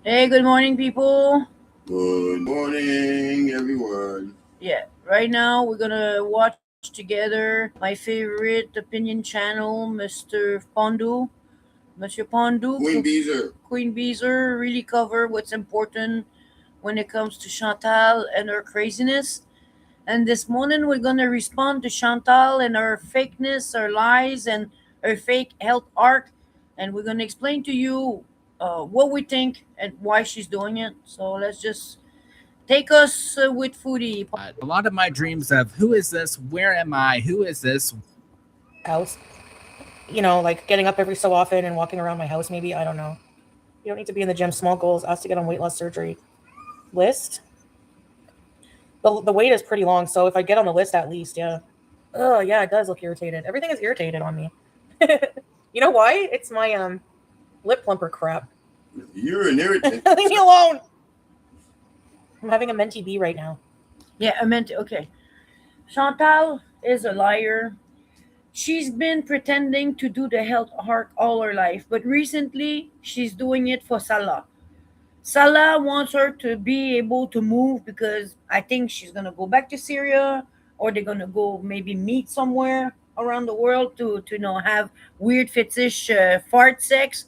Hey, good morning, people. Good morning, everyone. Yeah, right now we're gonna watch together my favorite opinion channel, Mr. Pondu. Monsieur Pondu, Queen Beezer. Queen Beezer really cover what's important when it comes to Chantal and her craziness. And this morning we're gonna respond to Chantal and her fakeness, her lies, and her fake health arc. And we're gonna explain to you what we think and why she's doing it. So let's just take us with Foodie. A lot of my dreams of who is this? Where am I? Who is this? House. Like getting up every so often and walking around my house, maybe. I don't know. You don't need to be in the gym. Small goals. Asked to get on weight loss surgery list. The wait is pretty long, so if I get on the list at least, yeah. Oh, yeah, it does look irritated. Everything is irritated on me. You know why? It's my lip plumper crap. You're an irritant. Leave me alone. I'm having a mentee bee right now. Yeah, I meant, okay. Chantal is a liar. She's been pretending to do the health arc all her life, but recently she's doing it for Salah. Salah wants her to be able to move because I think she's gonna go back to Syria, or they're gonna go maybe meet somewhere around the world to have weird fetish fart sex.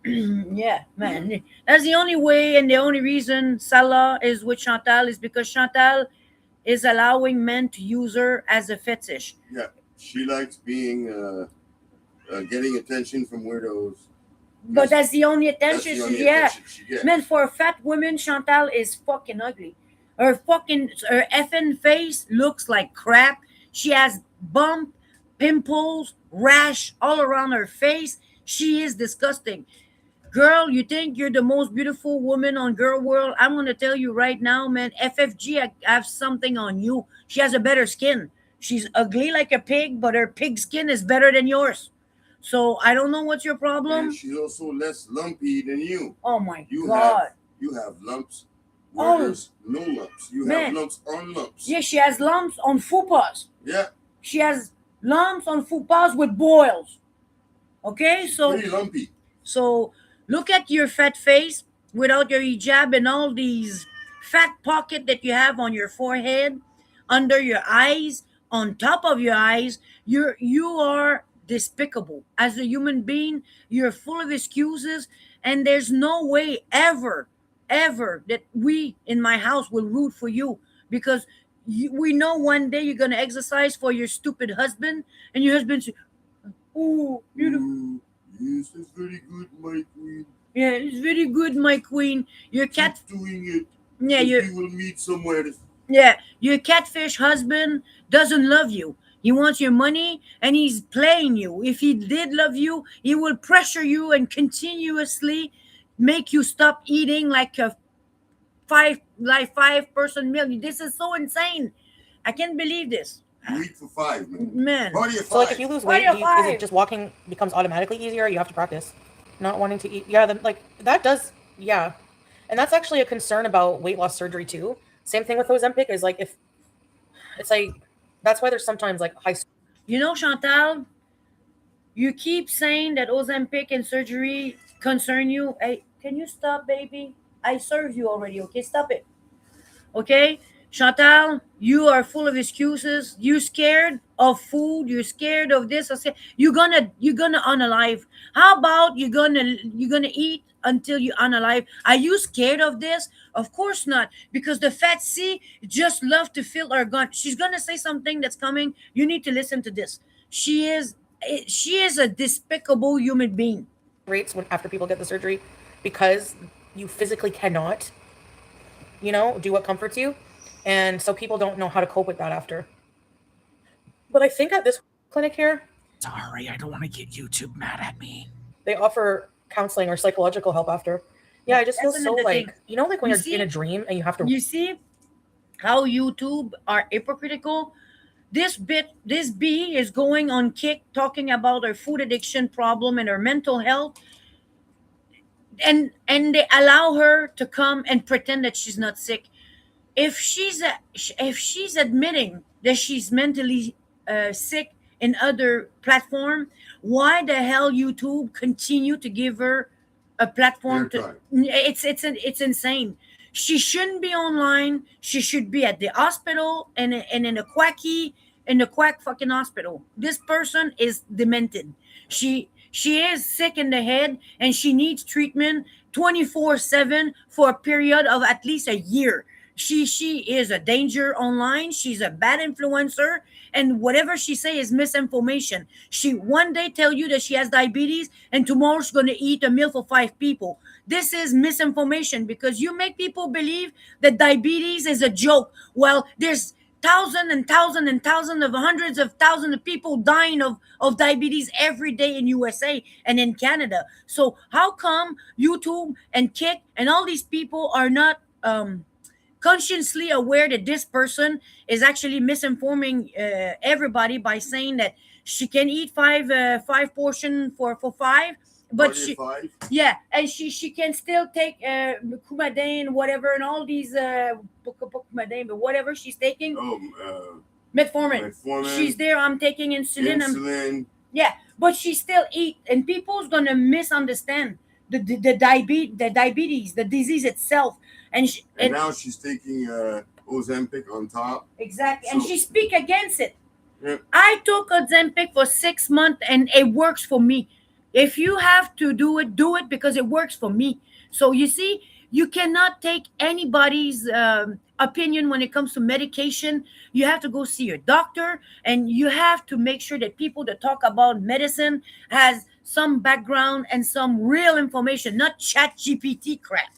Yeah, man, that's the only way and the only reason Salah is with Chantal is because Chantal is allowing men to use her as a fetish. Yeah, she likes being getting attention from weirdos. But that's the only That's attention the she only yeah. attention she gets. Man, for a fat woman, Chantal is fucking ugly. Her effing face looks like crap. She has bump, pimples, rash all around her face. She is disgusting. Girl, you think you're the most beautiful woman on Girl World? I'm gonna tell you right now, man. FFG have something on you. She has a better skin. She's ugly like a pig, but her pig skin is better than yours. So I don't know what's your problem. And she's also less lumpy than you. Oh my You god. you have lumps where Oh there's no lumps. You man. have lumps on lumps. Yeah, she has lumps on fupas. Yeah. She has lumps on fupas with boils. Okay, Pretty lumpy. so look at your fat face without your hijab and all these fat pocket that you have on your forehead, under your eyes, on top of your eyes. You are despicable as a human being. You're full of excuses, and there's no way ever that we in my house will root for you because we know one day you're gonna exercise for your stupid husband, and your husband says, "Oh, beautiful." Yes, that's very good, my queen. Yeah, it's very good, my queen. Your cat, Keep doing it. yeah, We will meet somewhere. your catfish husband doesn't love you. He wants your money and he's playing you. If he did love you, he will pressure you and continuously make you stop eating like a five-person meal. This is so insane. I can't believe this. You eat for 5, man. Man. Party of So, like, 5. if you lose Party weight, of is five. it just walking becomes automatically easier? You have to practice. Not wanting to eat. Yeah, that does. Yeah, and that's actually a concern about weight loss surgery too. Same thing with Ozempic is like if it's like that's why there's sometimes like high. You know, Chantal, you keep saying that Ozempic and surgery concern you. Hey, can you stop, baby? I served you already. Okay, stop it. Okay, Chantal, you are full of excuses. You scared of food. You're scared of this. You're gonna unalive. How about you're gonna eat until you unalive? Are you scared of this? Of course not, because the fat C just love to fill her gun. She's gonna say something that's coming. You need to listen to this. She is a despicable human being. Rates when after people get the surgery because you physically cannot, do what comforts you, and so people don't know how to cope with that after. But I think at this clinic here, Sorry, I don't want to get YouTube mad at me. they offer counseling or psychological help after. Yeah, I just feel That's so another like thing. like when You you're see? in a dream and you have to. You see how YouTube are hypocritical? This bee is going on kick talking about her food addiction problem and her mental health, and they allow her to come and pretend that she's not sick. If she's admitting that she's mentally sick in other platform, why the hell YouTube continue to give her a platform to. Airtime. It's insane. She shouldn't be online. She should be at the hospital and in a quack fucking hospital. This person is demented. She is sick in the head and she needs treatment 24/7 for a period of at least a year. She is a danger online. She's a bad influencer, and whatever she say is misinformation. She one day tell you that she has diabetes, and tomorrow she's gonna eat a meal for 5 people. This is misinformation because you make people believe that diabetes is a joke. Well, there's thousands and thousands and thousands of hundreds of thousands of people dying of diabetes every day in USA and in Canada. So how come YouTube and Kick and all these people are not consciously aware that this person is actually misinforming everybody by saying that she can eat five portion for five, but Target she 5. yeah, and she can still take Coumadin, whatever, and all these Coumadin, but whatever she's taking, metformin. Metformin, She's there. I'm taking insulin. insulin. Yeah, but she still eat, and people's gonna misunderstand the diabetes, the disease itself, And now she's taking Ozempic on top. exactly, and So- she speak against it. Yep. I took Ozempic for 6 months, and it works for me. If you have to do it because it works for me. So you see, you cannot take anybody's opinion when it comes to medication. You have to go see your doctor, and you have to make sure that people that talk about medicine has some background and some real information, not chat GPT crap.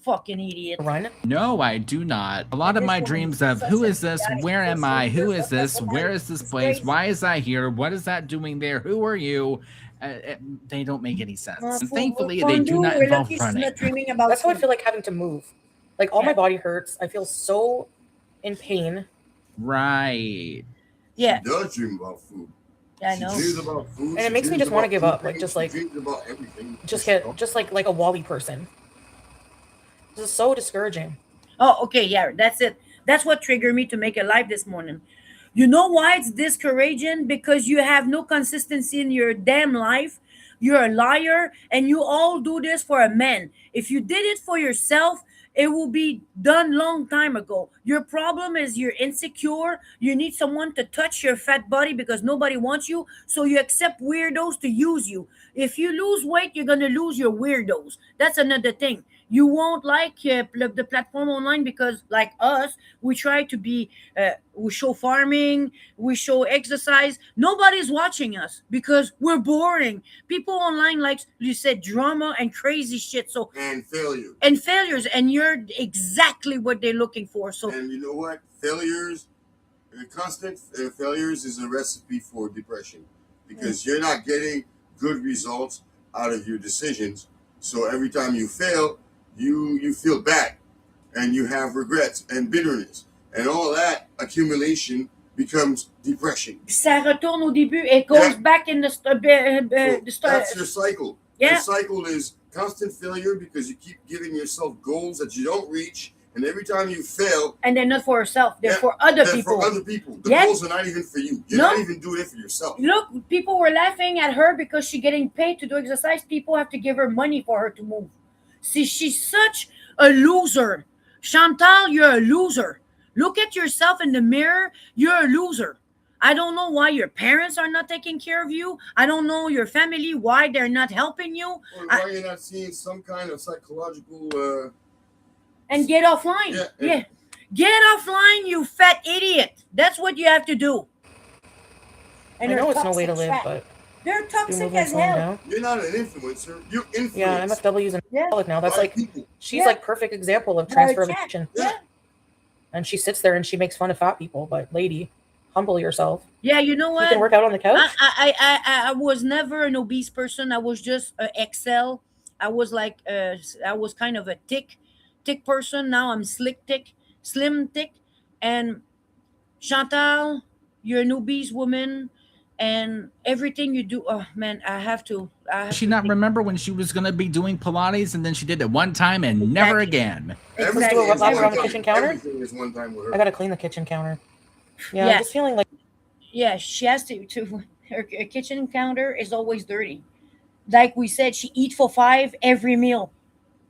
Fucking idiot. Run. No, I do not. A lot of my dreams of who is this? Where am I? Who is this? Where is this place? Why is that here? What is that doing there? Who are you? They don't make any sense. And thankfully, they do not involve running. That's how I feel like having to move. Like all my body hurts. I feel so in pain. Right. Yeah, She does dream about food. I She know. dreams about food. And it She makes me dreams just wanna about give food up, like, pain, just she like- dreams about everything. Just like a Wally person. This is so discouraging. Oh, okay, yeah, that's it. That's what triggered me to make a live this morning. You know why it's discouraging? Because you have no consistency in your damn life. You're a liar, and you all do this for a man. If you did it for yourself, it will be done long time ago. Your problem is you're insecure. You need someone to touch your fat body because nobody wants you. So you accept weirdos to use you. If you lose weight, you're gonna lose your weirdos. That's another thing. You won't like the platform online because, like us, we try to be, we show farming, we show exercise. Nobody's watching us because we're boring. People online, like you said, drama and crazy shit. So And failure. and failures, and you're exactly what they're looking for. So And you know what? Constant failures is a recipe for depression because you're not getting good results out of your decisions. So every time you fail, you feel bad and you have regrets and bitterness. And all that accumulation becomes depression. ça retourne au début. It goes Yeah. back in the So that's your cycle. Yeah. Your cycle is constant failure because you keep giving yourself goals that you don't reach. And every time you fail, and they're not for yourself. They're Yeah, for other they're people. for other people. The Yeah. goals are not even for you. You're No. not even doing it for yourself. Look, people were laughing at her because she's getting paid to do exercise. People have to give her money for her to move. See, she's such a loser. Chantal, you're a loser. Look at yourself in the mirror. You're a loser. I don't know why your parents are not taking care of you. I don't know your family, why they're not helping you. Or why you're not seeing some kind of psychological And get offline. Yeah, Yeah. yeah. Get offline, you fat idiot. That's what you have to do. I they're know it's no way to toxic live, fat. but They're be toxic moving as slowing hell. down. You're not an influencer. You're influenced. Yeah, MFW's in Yeah. public now. That's by like people. she's Yeah. like perfect example of transformation. Yeah. And she sits there and she makes fun of fat people, but lady, humble yourself. Yeah, you know You what? can work out on the couch. I was never an obese person. I was just XL. I was like I was kind of a thick person. Now I'm slim thick. And Chantal, you're an obese woman, and everything you do. Oh man, I have to. Does she not remember when she was going to be doing Pilates and then she did it one time and never Exactly. again? Everything do a is lap one around the time. kitchen counter? Everything is one time with her. I gotta clean the kitchen counter. Yeah, Yeah. I'm just feeling like Yeah, she has to. Her kitchen counter is always dirty. like we said, she eat for 5 every meal.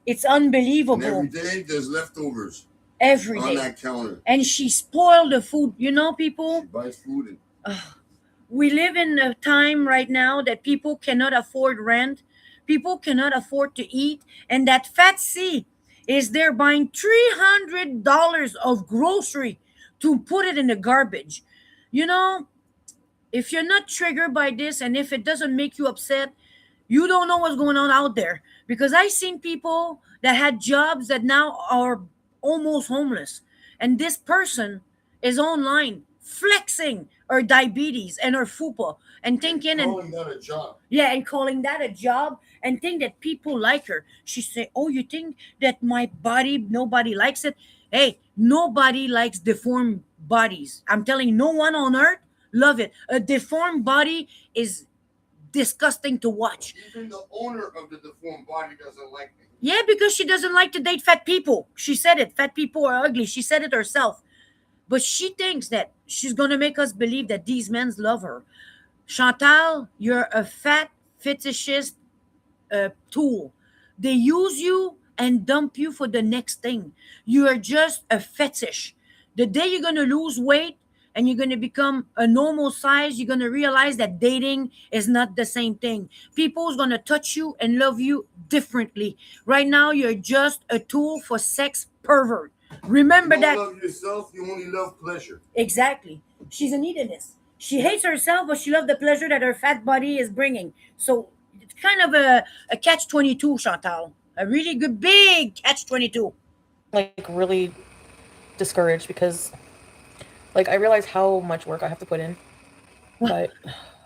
It's And unbelievable. every day there's leftovers Every on day. that counter. And she spoiled the food. You know, people, She buys food and we live in a time right now that people cannot afford rent, people cannot afford to eat, and that fat C is there buying $300 of grocery to put it in the garbage. You know, if you're not triggered by this and if it doesn't make you upset, you don't know what's going on out there. Because I've seen people that had jobs that now are almost homeless. And this person is online flexing her diabetes and her fupa and thinking and calling that a job. yeah, and calling that a job and think that people like her. She say, "Oh, you think that my body nobody likes it?" Hey, nobody likes deformed bodies. I'm telling you, no one on earth love it. A deformed body is disgusting to watch. Even the owner of the deformed body doesn't like me. Yeah, because she doesn't like to date fat people. She said it. Fat people are ugly. She said it herself. But she thinks that she's going to make us believe that these men love her. Chantal, you're a fat fetishist tool. They use you and dump you for the next thing. You are just a fetish. The day you're going to lose weight and you're going to become a normal size, you're going to realize that dating is not the same thing. People's going to touch you and love you differently. Right now, you're just a tool for sex pervert. Remember You that. don't love yourself, you only love pleasure. Exactly. She's an hedonist. She hates herself, but she loves the pleasure that her fat body is bringing. So it's kind of a catch-22, Chantal. A really good, big catch-22. Like really discouraged because like I realize how much work I have to put in. But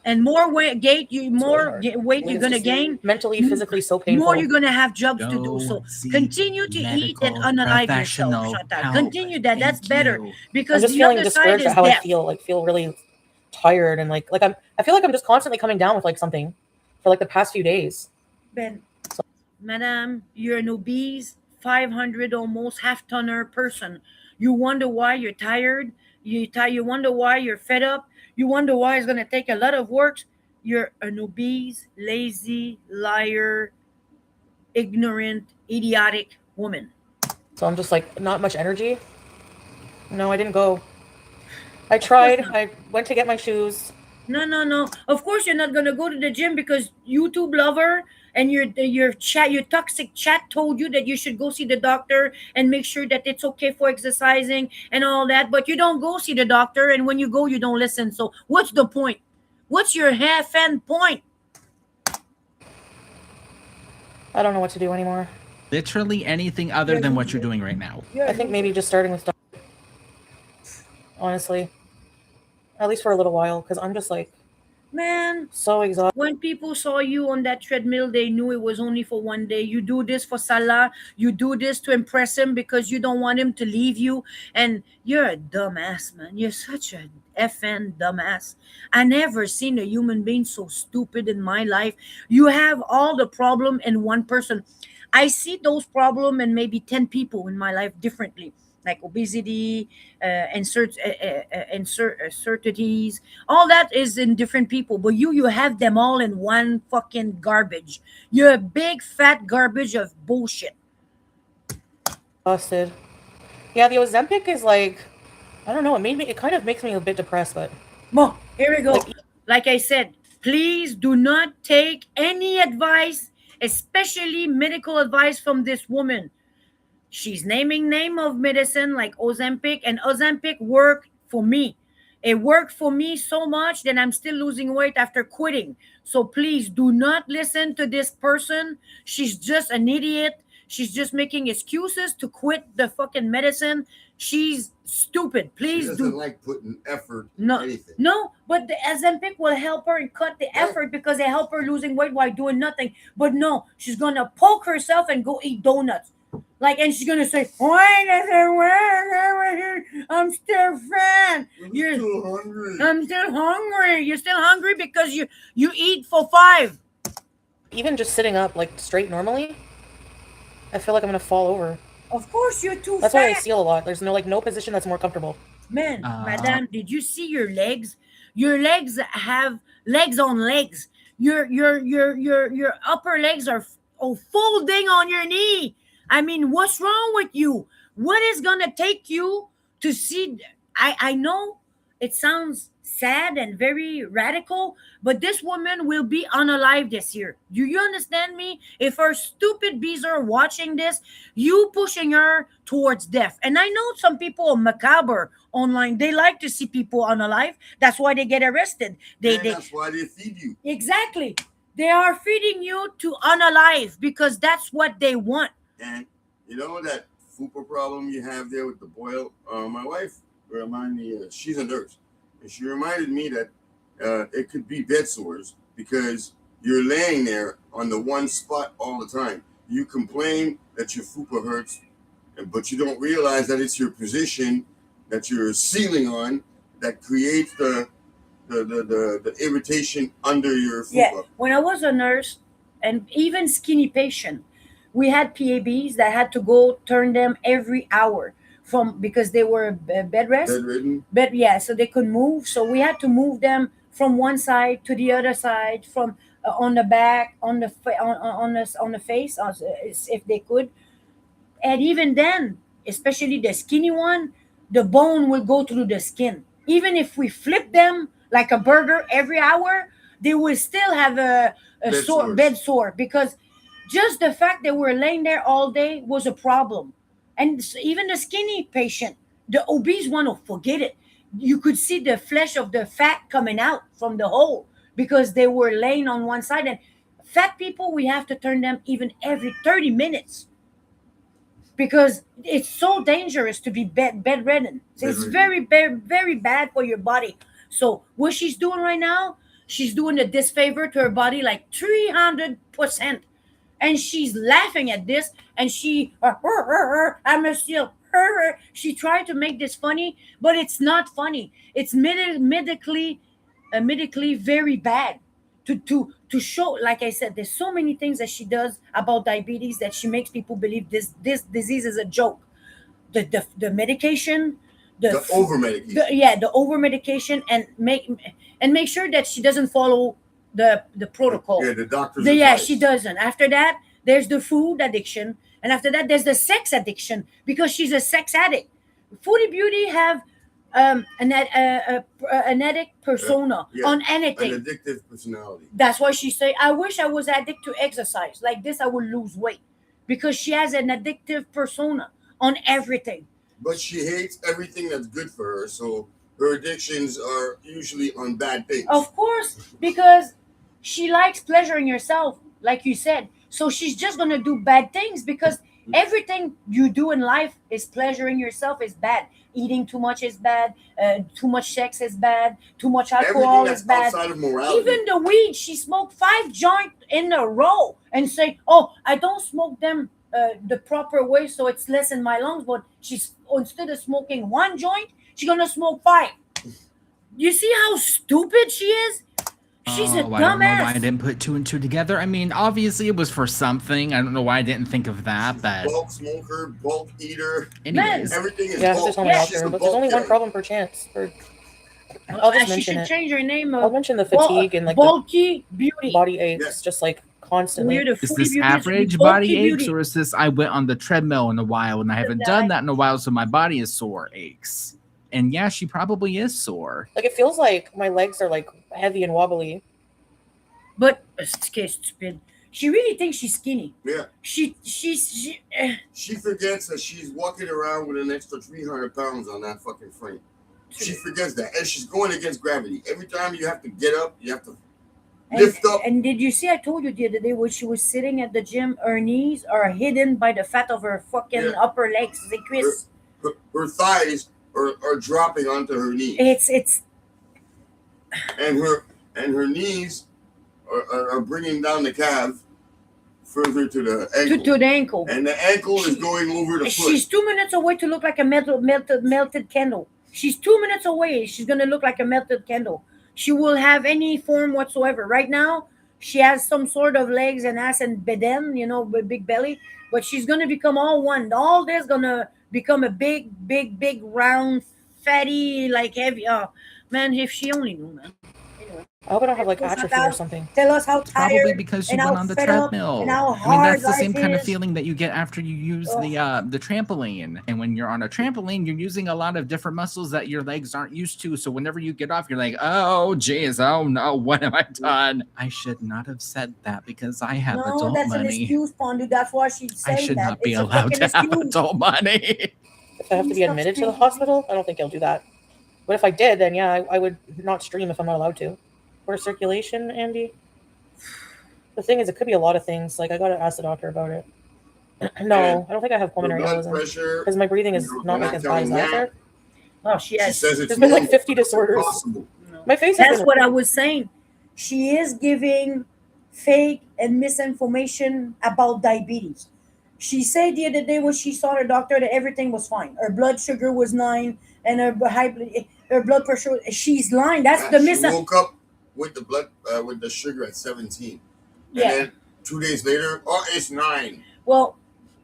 And more weight, weight you're it's going to just gain, mentally, physically so painful. more you're going to have jobs to do. Go So see continue to eat and medical unalive yourself, professional Chantal. help. Continue that. That's Thank better. you. I'm Because just the feeling other side discouraged is at how death. I feel really tired and like I feel like I'm just constantly coming down with like something for like the past few days. Ben, Madam, you're an obese, 500 almost half-tonner person. You wonder why you're tired. You wonder why you're fed up. You wonder why it's going to take a lot of work. You're an obese, lazy, liar, ignorant, idiotic woman. So I'm just like not much energy. No, I didn't go. I tried. I went to get my shoes. No. Of course, you're not gonna go to the gym because YouTube lover and your toxic chat told you that you should go see the doctor and make sure that it's okay for exercising and all that. But you don't go see the doctor, and when you go, you don't listen. So what's the point? What's your half-end point? I don't know what to do anymore. Literally anything other than what you're doing right now. I think maybe just starting with honestly. At least for a little while, because I'm just like Man, so exhausted. when people saw you on that treadmill, they knew it was only for one day. You do this for Salah. You do this to impress him because you don't want him to leave you. And you're a dumbass, man. You're such a FN dumbass. I never seen a human being so stupid in my life. You have all the problem in one person. I see those problem in maybe 10 people in my life differently. Like obesity, uncertainties, all that is in different people. But you have them all in one fucking garbage. You're a big fat garbage of bullshit. Yeah, the Ozempic is like I don't know. It kind of makes me a bit depressed, but Well, here we go. Like I said, please do not take any advice, especially medical advice from this woman. She's naming name of medicine like Ozempic, and Ozempic worked for me. It worked for me so much that I'm still losing weight after quitting. So please do not listen to this person. She's just an idiot. She's just making excuses to quit the fucking medicine. She's stupid. She Please doesn't do like putting effort No. in anything. no, but the Ozempic will help her and cut the effort because they help her losing weight while doing nothing. But no, she's gonna poke herself and go eat donuts. Like, and she's gonna say, "Why does it work? I'm still fat. You're, still hungry. I'm still hungry. You're still hungry because you eat for 5." even just sitting up like straight normally, I feel like I'm gonna fall over. Of course, you're too That's fat. why I seal a lot. There's no position that's more comfortable. Man, madam, did you see your legs? Your legs have legs on legs. Your upper legs are folding on your knee. I mean, what's wrong with you? What is gonna take you to see? I know it sounds sad and very radical, but this woman will be unalive this year. Do you understand me? If her stupid bees are watching this, you pushing her towards death. And I know some people are macabre online. They like to see people unalive. That's why they get arrested. That's why they feed you. Exactly. They are feeding you to unalive because that's what they want. And you know that FUPA problem you have there with the boil? My wife reminded me, she's a nurse, and she reminded me that it could be bed sores because you're laying there on the one spot all the time. You complain that your FUPA hurts, but you don't realize that it's your position that you're sealing on that creates the irritation under your FUPA. Yeah, when I was a nurse, and even skinny patient, we had PABs that had to go turn them every hour because they were bed rest. Bedridden. So they could move. So we had to move them from one side to the other side, from on the back, on the face, if they could. And even then, especially the skinny one, the bone will go through the skin. Even if we flip them like a burger every hour, they will still have a bed sore because just the fact that we're laying there all day was a problem. And even the skinny patient, the obese one, will forget it. You could see the flesh of the fat coming out from the hole because they were laying on one side. And fat people, we have to turn them even every 30 minutes because it's so dangerous to be bedridden. So it's very, very, very bad for your body. So what she's doing right now, she's doing a disfavor to her body like 300%. And she's laughing at this, and she, I'm still, she tried to make this funny, but it's not funny. It's medically very bad to show. Like I said, there's so many things that she does about diabetes that she makes people believe this disease is a joke. The medication, the over medication, the over medication, and make sure that she doesn't follow the protocol. Yeah, the doctor's she doesn't. After that, there's the food addiction, and after that, there's the sex addiction because she's a sex addict. Foodie Beauty have an addict persona on anything. An addictive personality. That's why she say, "I wish I was addicted to exercise. Like this, I would lose weight," because she has an addictive persona on everything. But she hates everything that's good for her, so her addictions are usually on bad things. Of course, because she likes pleasuring herself, like you said. So she's just going to do bad things because everything you do in life is pleasuring yourself is bad. Eating too much is bad. Too much sex is bad. Too much alcohol is bad. Outside of morality. Even the weed, she smoked 5 joints in a row and say, "Oh, I don't smoke them the proper way, so it's less in my lungs." But she's, instead of smoking 1 joint, she's going to smoke 5. You see how stupid she is? She's a dumbass. I don't know why I didn't put 2 and 2 together. I mean, obviously it was for something. I don't know why I didn't think of that, but bulk smoker, bulk eater. Anyways, everything is yeah, bulk. it's just only out there, but there's only one problem per chance. I'll just mention she should it. change her name. I'll mention the fatigue and like bulky beauty, body aches, just like constantly. Weird, is this average body aches, or is this I went on the treadmill in a while and I haven't done that in a while, so my body is sore aches? And yeah, she probably is sore. Like it feels like my legs are like heavy and wobbly. But stupid. She really thinks she's skinny. Yeah. She forgets that she's walking around with an extra 300 pounds on that fucking frame. She forgets that, and she's going against gravity. Every time you have to get up, you have to lift up. And did you see? I told you the other day when she was sitting at the gym, her knees are hidden by the fat of her fucking upper legs. They Chris. Her thighs are dropping onto her knees. It's. And her knees are bringing down the calf further to the ankle. To the ankle. And the ankle is going over the foot. She's 2 minutes away to look like a melted candle. She's 2 minutes away. She's going to look like a melted candle. She will have any form whatsoever. Right now, she has some sort of legs and ass and beden, with big belly. But she's going to become all one. All this going to become a big, round, fatty, like heavy. Oh, man, if she only knew, man. I hope I don't have like What's atrophy that? or something. Tell us how It's probably tired because you and went how on the fed up treadmill. and how I mean, hard that's the same life kind of is. feeling that you get after you use the trampoline. And when you're on a trampoline, you're using a lot of different muscles that your legs aren't used to. So whenever you get off, you're like, oh, geez, oh no, what have I done? I should not have said that because I have No, adult that's an money. excuse, Pondu. That's why she's I saying should that. not be It's a allowed fucking to have excuse. adult money. If I have to be admitted to the hospital, I don't think he'll do that. But if I did, then yeah, I would not stream if I'm not allowed to. Or circulation, Andy. The thing is, it could be a lot of things. Like I gotta ask the doctor about it. No, I don't think I have pulmonary Blood embolism pressure. because my breathing is not like as bad as that. Oh, she She has. says it's There's been like more 50 disorders. possible. My face. That's has been, what I was saying. She is giving fake and misinformation about diabetes. She said the other day when she saw her doctor that everything was fine. Her blood sugar was 9 and her blood pressure. She's lying. That's the She woke up with the blood with the sugar at 17, Yeah. and then 2 days later, oh, it's 9. Well,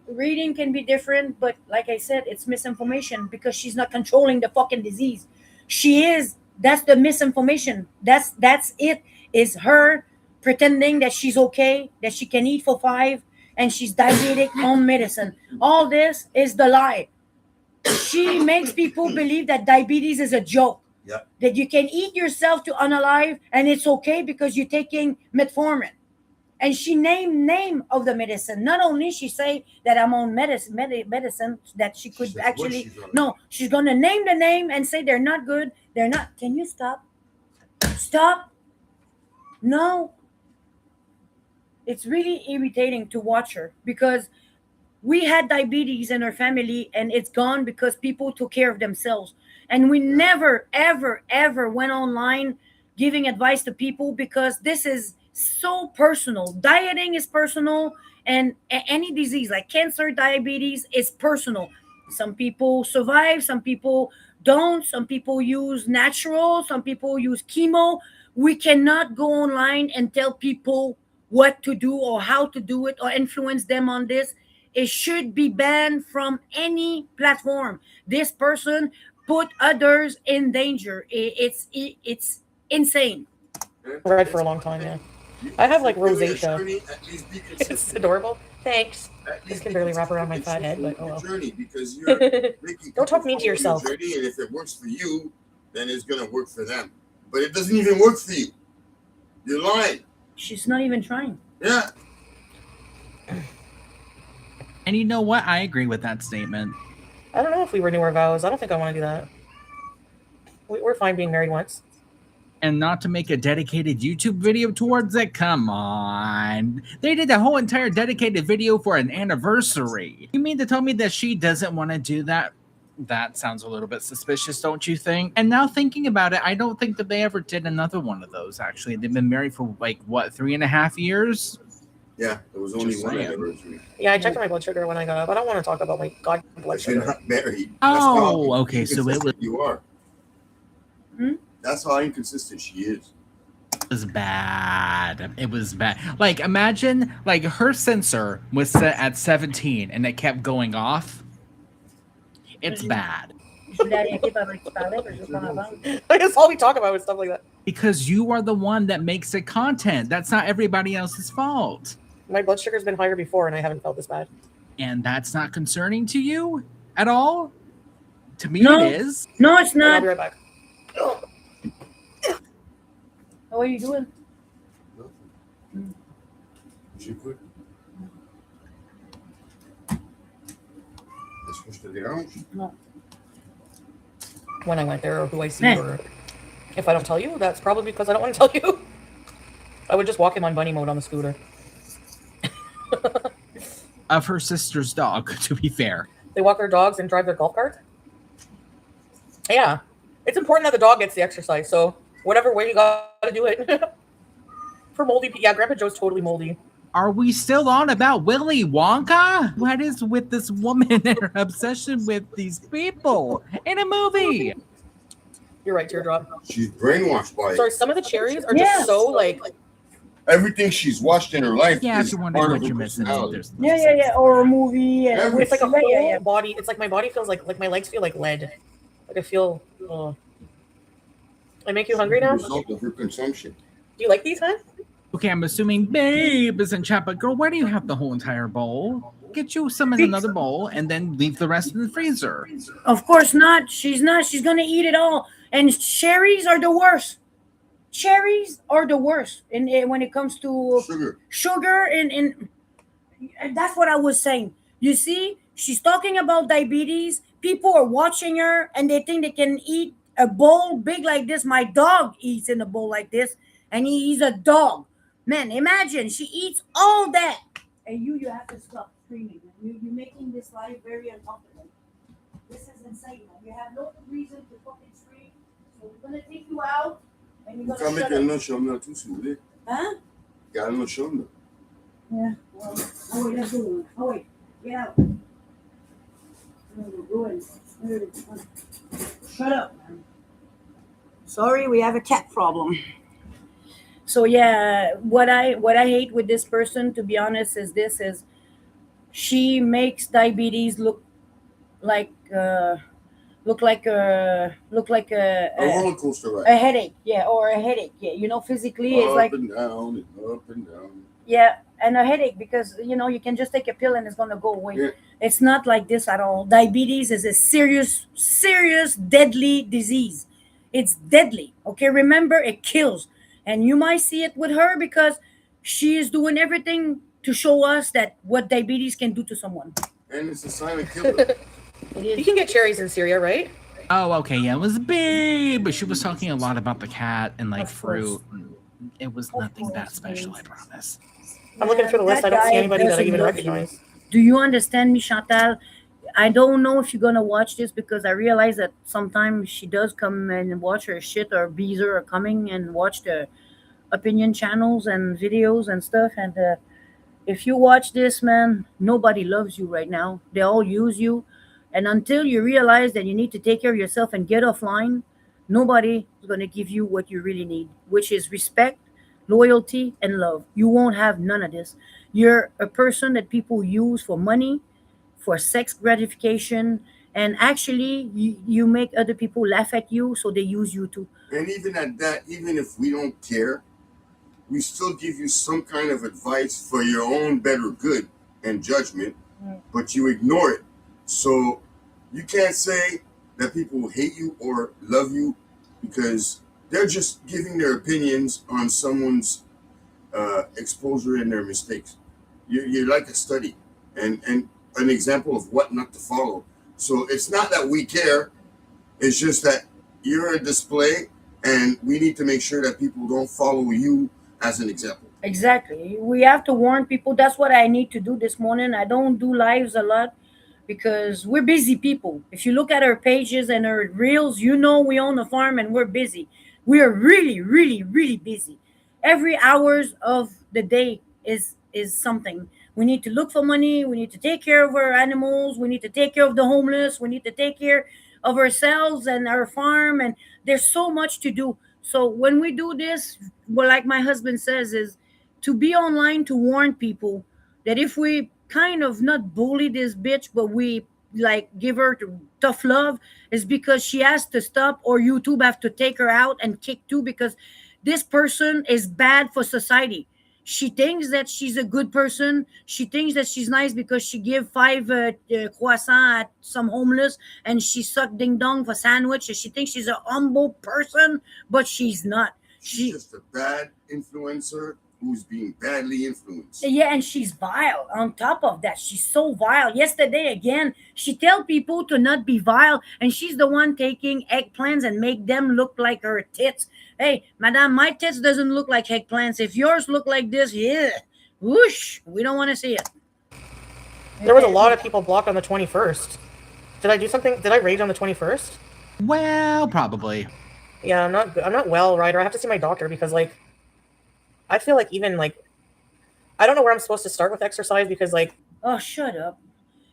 reading can be different, but like I said, it's misinformation because she's not controlling the fucking disease. She is. That's the misinformation. That's it. Is her pretending that she's okay, that she can eat for 5, and she's diabetic on medicine. All this is the lie. She makes people believe that diabetes is a joke. Yep. That you can eat yourself to unalive and it's okay because you're taking metformin. And she named name of the medicine. Not only she say that I'm on medicine that she could Says what actually she's on. no, she's gonna name the name and say they're not good. They're not. Can you stop? Stop. No. It's really irritating to watch her because we had diabetes in our family and it's gone because people took care of themselves. And we never, ever, ever went online giving advice to people because this is so personal. Dieting is personal, and any disease like cancer, diabetes is personal. Some people survive, some people don't, some people use natural, some people use chemo. We cannot go online and tell people what to do or how to do it or influence them on this. It should be banned from any platform. This person put others in danger. It's insane. read for a long time. Yeah, I have like Doing a rosacea. journey, at least be It's consistent. adorable. Thanks. At least can be barely wrap around my consistent fat head, with but oh your well. journey, because you're making Don't talk people mean to follow your yourself. journey, and if it works for you, then it's gonna work for them. But it doesn't even work for you. You're lying. She's not even trying. Yeah. And you know what? I agree with that statement. I don't know if we renew our vows. I don't think I want to do that. We're fine being married once. And not to make a dedicated YouTube video towards it? Come on. They did a whole entire dedicated video for an anniversary. You mean to tell me that she doesn't want to do that? That sounds a little bit suspicious, don't you think? And now thinking about it, I don't think that they ever did another one of those, actually. They've been married for like, what, 3.5 years? Yeah, there was only Just one saying. anniversary. Yeah, I checked my blood sugar when I got up. I don't want to talk about my god blood But you're sugar. not married. Oh, okay, so it was- inconsistent you are. Hmm? That's how inconsistent she is. It was bad. It was bad. Like, imagine, like, her sensor was set at 17 and it kept going off. It's bad. That's all we talk about is stuff like that. Because you are the one that makes the content. That's not everybody else's fault. My blood sugar's been higher before, and I haven't felt this bad. And that's not concerning to you at all? To me, No. it is. No, it's And I'll not. be right back. How are you doing? J'écoute. Est-ce que je te dérange? When I went there, or who I see, Hey. or if I don't tell you, that's probably because I don't want to tell you. I would just walk in on bunny mode on the scooter. Of her sister's dog, to be fair. They walk their dogs and drive their golf cart. Yeah, it's important that the dog gets the exercise. So whatever way you gotta do it. For moldy, yeah, Grandpa Joe's totally moldy. Are we still on about Willy Wonka? What is with this woman and her obsession with these people in a movie? You're right, teardrop. She's brainwashed by Sorry, it. some of the cherries are Yeah. just so like. Everything she's watched in her life Yeah, if is you're part wondering of what her you're missing, personality. there's Yeah. Or a movie. And Every- It's like a yeah, whole yeah. body. It's like my body feels like my legs feel like lead. Like I feel. I make you hungry now? Result of her consumption. Do you like these, huh? Okay, I'm assuming babe is in chat, but girl, why do you have the whole entire bowl? Get you some in another bowl and then leave the rest in the freezer. Of course not. She's not. She's gonna eat it all. And cherries are the worst. Cherries are the worst. And when it comes to sugar and that's what I was saying. You see, she's talking about diabetes. People are watching her and they think they can eat a bowl big like this. My dog eats in a bowl like this, and he's a dog. Man, imagine she eats all that. And you have to stop screaming. You're making this life very uncomfortable. This is insane. Man. You have no reason to fucking scream. So we're gonna take you out and you're gonna shut up. Huh? Yeah. Well, oh wait, let's do one. Oh wait, get out. Go in. Shut up, man. Sorry, we have a cat problem. So yeah, what I hate with this person, to be honest, is she makes diabetes look like a roller coaster ride. a headache, yeah, or a headache, yeah. You know, physically, it's like up and down and up and down. yeah, and a headache because you know you can just take a pill and it's gonna go away. Yeah. It's not like this at all. Diabetes is a serious, deadly disease. It's deadly. Okay, remember it kills, and you might see it with her because she is doing everything to show us that what diabetes can do to someone. And it's a silent killer. You can get cherries in Syria, right? Oh, okay, yeah, it was babe, but she was talking a lot about the cat and like Of fruit. It was nothing that special, I promise. I'm looking through the list. I don't see anybody that I even recognize. Do you understand me, Chantal? I don't know if you're gonna watch this because I realize that sometimes she does come and watch her shit, or Beezer are coming and watch the opinion channels and videos and stuff. And if you watch this, man, nobody loves you right now. They all use you. And until you realize that you need to take care of yourself and get offline, nobody is going to give you what you really need, which is respect, loyalty, and love. You won't have none of this. You're a person that people use for money, for sex gratification, and actually you make other people laugh at you, so they use you too. And even at that, even if we don't care, we still give you some kind of advice for your own better good and judgment, but you ignore it. So you can't say that people hate you or love you because they're just giving their opinions on someone's exposure and their mistakes. You're like a study and an example of what not to follow. So it's not that we care. It's just that you're a display and we need to make sure that people don't follow you as an example. Exactly. We have to warn people. That's what I need to do this morning. I don't do lives a lot because we're busy people. If you look at our pages and our reels, you know we own a farm and we're busy. We are really, really, really busy. Every hours of the day is something. We need to look for money. We need to take care of our animals. We need to take care of the homeless. We need to take care of ourselves and our farm. And there's so much to do. So when we do this, well, like my husband says, is to be online to warn people that if we kind of not bully this bitch, but we like give her tough love, is because she has to stop, or YouTube have to take her out and kick too, because this person is bad for society. She thinks that she's a good person. She thinks that she's nice because she give 5 croissants at some homeless and she suck ding dong for sandwich. And she thinks she's a humble person, but she's not. She's just a bad influencer who's being badly influenced. Yeah, and she's vile. On top of that, she's so vile. Yesterday, again, she tell people to not be vile, and she's the one taking eggplants and make them look like her tits. Hey, madame, my tits doesn't look like eggplants. If yours look like this, yeah, whoosh, we don't want to see it. There was a lot of people blocked on the 21st. Did I do something? Did I rage on the 21st? Well, probably. Yeah, I'm not well, Ryder. I have to see my doctor because, like, I feel like even, like, I don't know where I'm supposed to start with exercise because, like... Oh, shut up.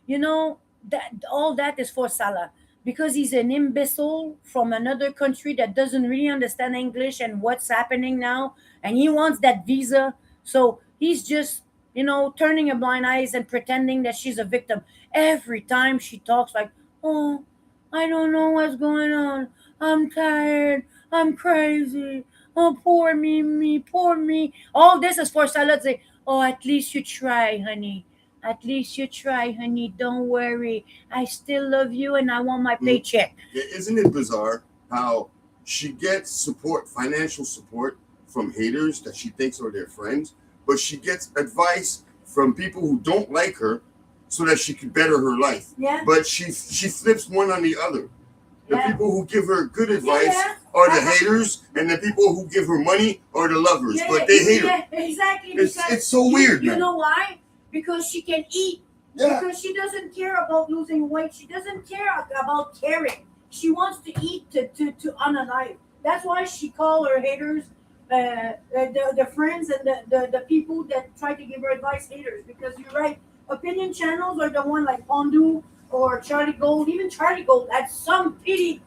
You know, that all that is for Salah. Because he's an imbecile from another country that doesn't really understand English and what's happening now. And he wants that visa. So he's just, you know, turning a blind eye and pretending that she's a victim. Every time she talks like, oh, I don't know what's going on. I'm tired. I'm crazy. Oh, poor me, poor me. All this is for Salah to say, oh, at least you try, honey. At least you try, honey. Don't worry. I still love you and I want my paycheck. Yeah, isn't it bizarre how she gets support, financial support from haters that she thinks are their friends, but she gets advice from people who don't like her so that she can better her life. Yeah. But she flips one on the other. The Yeah. people who give her good advice Yeah. are the haters, and the people who give her money are the lovers. But they hate her. Yeah, exactly. It's so weird, You man. know why? Because she can eat. Yeah. Because she doesn't care about losing weight. She doesn't care about caring. She wants to eat to unalive. That's why she call her haters, the friends and the people that try to give her advice haters. Because you're right. Opinion channels are the one like Pondu or Charlie Gold. Even Charlie Gold had some pity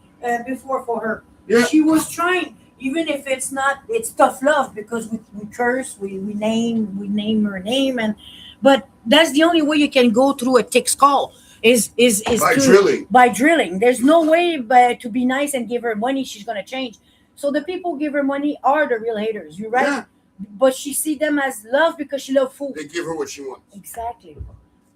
before for her. Yeah. She was trying, even if it's not, it's tough love because we curse, we name her name, but that's the only way you can go through a thick skull is By to, drilling. by drilling. There's no way but to be nice and give her money she's gonna change. So the people who give her money are the real haters. You're right, Yeah. but she see them as love because she love food. They give her what she wants. Exactly.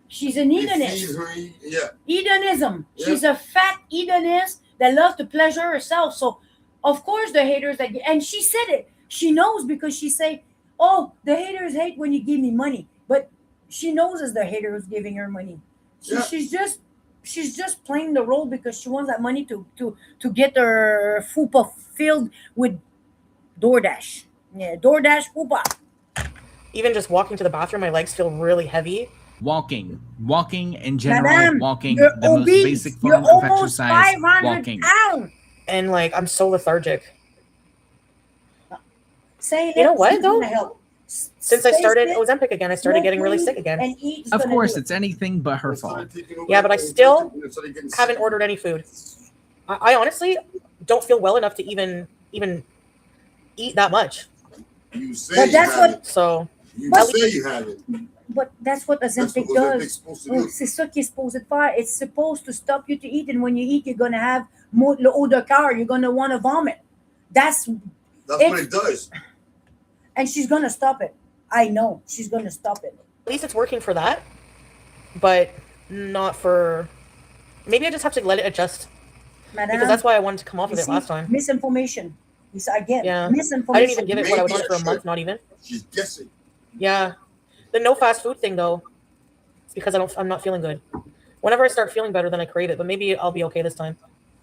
She's an They hedonist. feed her, yeah. Hedonism. Yeah. She's a fat hedonist that loves to pleasure herself. So, of course, the haters that and she said it. She knows because she say, "Oh, the haters hate when you give me money," but she knows it's the haters giving her money. Yeah. She's just playing the role because she wants that money to get her fupa filled with DoorDash. Yeah, DoorDash fupa. Even just walking to the bathroom, my legs feel really heavy. Walking in general, Madam, walking, you're the most obese. basic You're form of almost exercise, 500 walking. pounds. And like I'm so lethargic. Saying You know it what, isn't though? gonna help. Since I Stay started fit, Ozempic again, I started smoke getting really weed, sick again. and eat is Of gonna course, do it. it's anything but her fault. Yeah, but I still haven't ordered any food. I honestly don't feel well enough to even eat that much. You say But you that's have what- it. So You But- say you have it. But that's what That's Ozempic what Ozempic's does. supposed to Oh, do. c'est ça qui est supposé de faire. It's supposed to stop you to eat, and when you eat, you're gonna have le haut de cœur. You're gonna want to vomit. That's what it does. And she's gonna stop it. I know she's gonna stop it. at least it's working for that, but not for. Maybe I just have to let it adjust Madame, because that's why I wanted to come off you of it see, last time. misinformation. Again, Yeah. misinformation. I didn't even give it what I would want for a Maybe month, not even. She's guessing. Yeah, the no fast food thing though, it's because I'm not feeling good. Whenever I start feeling better, then I crave it. But maybe I'll be okay this time.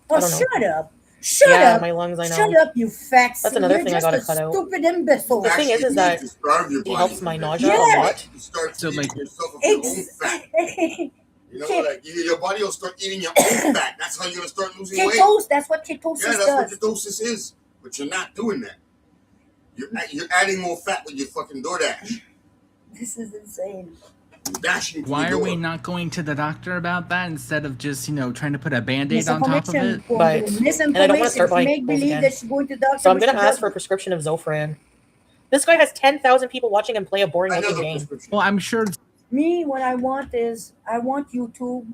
Oh, I don't know. shut up! Shut Yeah, up! my lungs. I know. Shut up, you fat. That's another You're thing I just gotta a cut out. Stupid imbecile. The thing is Actually, that you starve your it body helps from my that. nausea Yeah. a lot. You start So, eating like- yourself of your own fat. You know, like your body will start eating your own fat. That's how you're gonna start losing weight. Ketosis. That's what ketosis Yeah, that's does. what ketosis is. But you're not doing that. You're adding more fat with your fucking DoorDash. This is insane. You're dashing through Why the are we door. not going to the doctor about that instead of just, trying to put a band-aid on top of it? But- Misinformation. and I don't wanna start buying Make pills believe again. that she's going to doctor. So I'm but gonna she ask for a doesn't. prescription of Zofran. This guy has 10,000 people watching him play a boring looking Another game. prescription. Well, I'm sure Me, what I want is I want YouTube.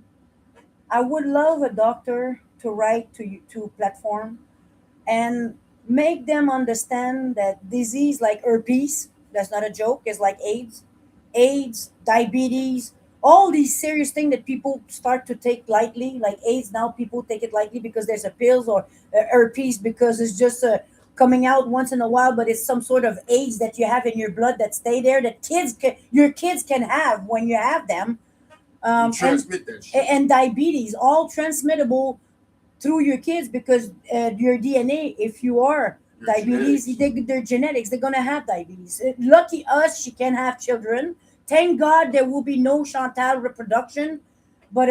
I would love a doctor to write to YouTube platform and make them understand that disease like herpes, that's not a joke, is like AIDS, diabetes, all these serious things that people start to take lightly. Like AIDS, now people take it lightly because there's a pills, or herpes because it's just coming out once in a while, but it's some sort of AIDS that you have in your blood that stay there that your kids can have when you have them. You And transmit that shit. and diabetes, all transmittable through your kids because your DNA, if you are Your diabetes, genetics. their genetics, they're gonna have diabetes. Lucky us, she can have children. Thank God there will be no Chantal reproduction, but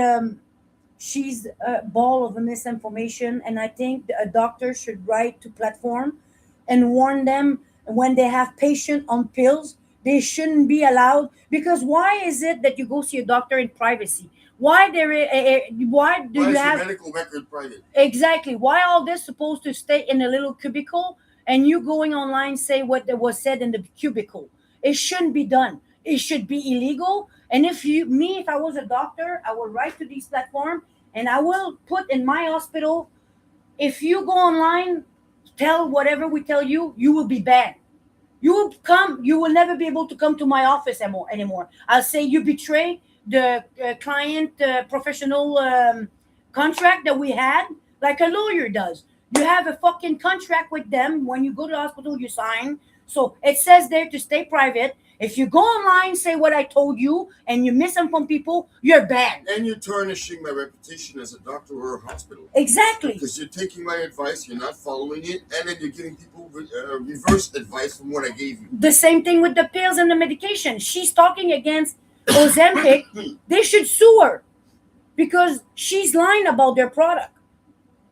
she's a ball of misinformation, and I think a doctor should write to platform and warn them when they have patient on pills. They shouldn't be allowed because why is it that you go see a doctor in privacy? Why why do Why you is have your medical record private? exactly why all this supposed to stay in a little cubicle and you going online say what was said in the cubicle? It shouldn't be done. It should be illegal. And if I was a doctor, I will write to these platforms and I will put in my hospital, if you go online tell whatever we tell you, you will be banned. You will never be able to come to my office anymore. I'll say you betray the client professional contract that we had, like a lawyer does. You have a fucking contract with them. When you go to the hospital, you sign. So it says there to stay private. If you go online, say what I told you, and you misinform people, you're banned. And you're tarnishing my reputation as a doctor or a hospital. Exactly. Because you're taking my advice, you're not following it, and then you're giving people reverse advice from what I gave you. The same thing with the pills and the medication. She's talking against Ozempic. They should sue her because she's lying about their product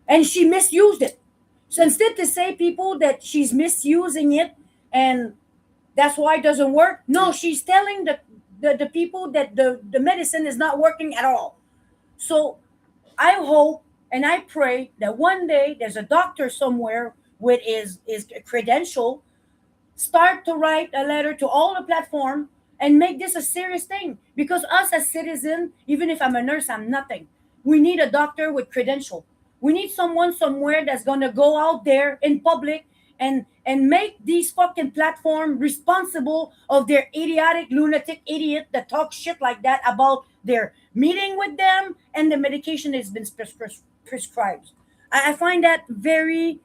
and she misused it. So instead to say people that she's misusing it and that's why it doesn't work, no, she's telling the people that the medicine is not working at all. So I hope and I pray that one day there's a doctor somewhere with his credential start to write a letter to all the platform and make this a serious thing. Because us as citizens, even if I'm a nurse, I'm nothing. We need a doctor with credential. We need someone somewhere that's gonna go out there in public and make these fucking platform responsible of their idiotic lunatic idiot that talks shit like that about their meeting with them and the medication that's been prescribed. I find that very,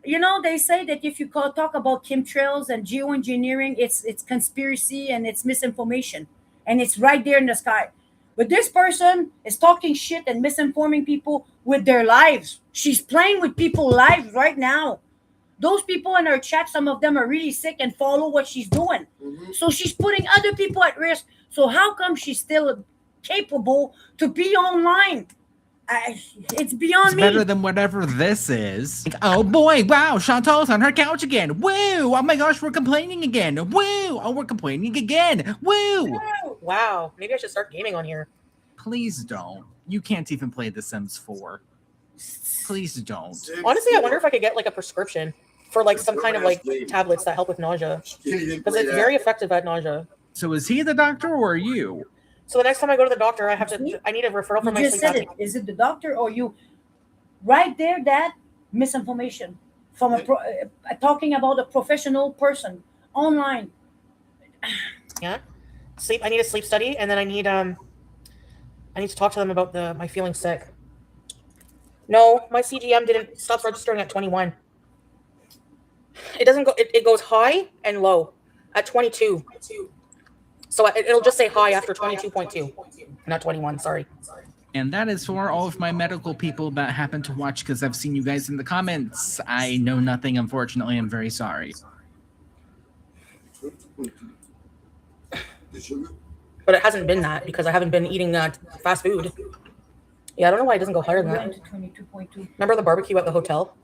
they say that if you talk about chemtrails and geoengineering, it's conspiracy and it's misinformation, and it's right there in the sky. But this person is talking shit and misinforming people with their lives. She's playing with people's lives right now. Those people in her chat, some of them are really sick and follow what she's doing. Mm-hmm. So she's putting other people at risk. So how come she's still capable to be online? It's beyond It's me. better than whatever this is. Like, oh boy, wow, Chantal's on her couch again. Woo! Oh my gosh, we're complaining again. Woo! Oh, we're complaining again. Woo! Wow, maybe I should start gaming on here. Please don't. You can't even play The Sims 4. Please don't. Honestly, I wonder if I could get like a prescription for like some kind of like tablets that help with nausea, because it's very effective at nausea. So is he the doctor or are you? So the next time I go to the doctor, I need a referral You from my just sleep said it. apnea. Is it the doctor or you? Right there, that misinformation from talking about a professional person online. Yeah, sleep. I need a sleep study, and then I need to talk to them about my feeling sick. No, my CGM didn't stop registering at 21. It doesn't go. It goes high and low at 22. So it'll just say high after 22.2, not 21. Sorry. And that is for all of my medical people that happen to watch, because I've seen you guys in the comments. I know nothing, unfortunately. I'm very sorry. But it hasn't been that because I haven't been eating fast food. Yeah, I don't know why it doesn't go higher than that. 22.2. Remember the barbecue at the hotel?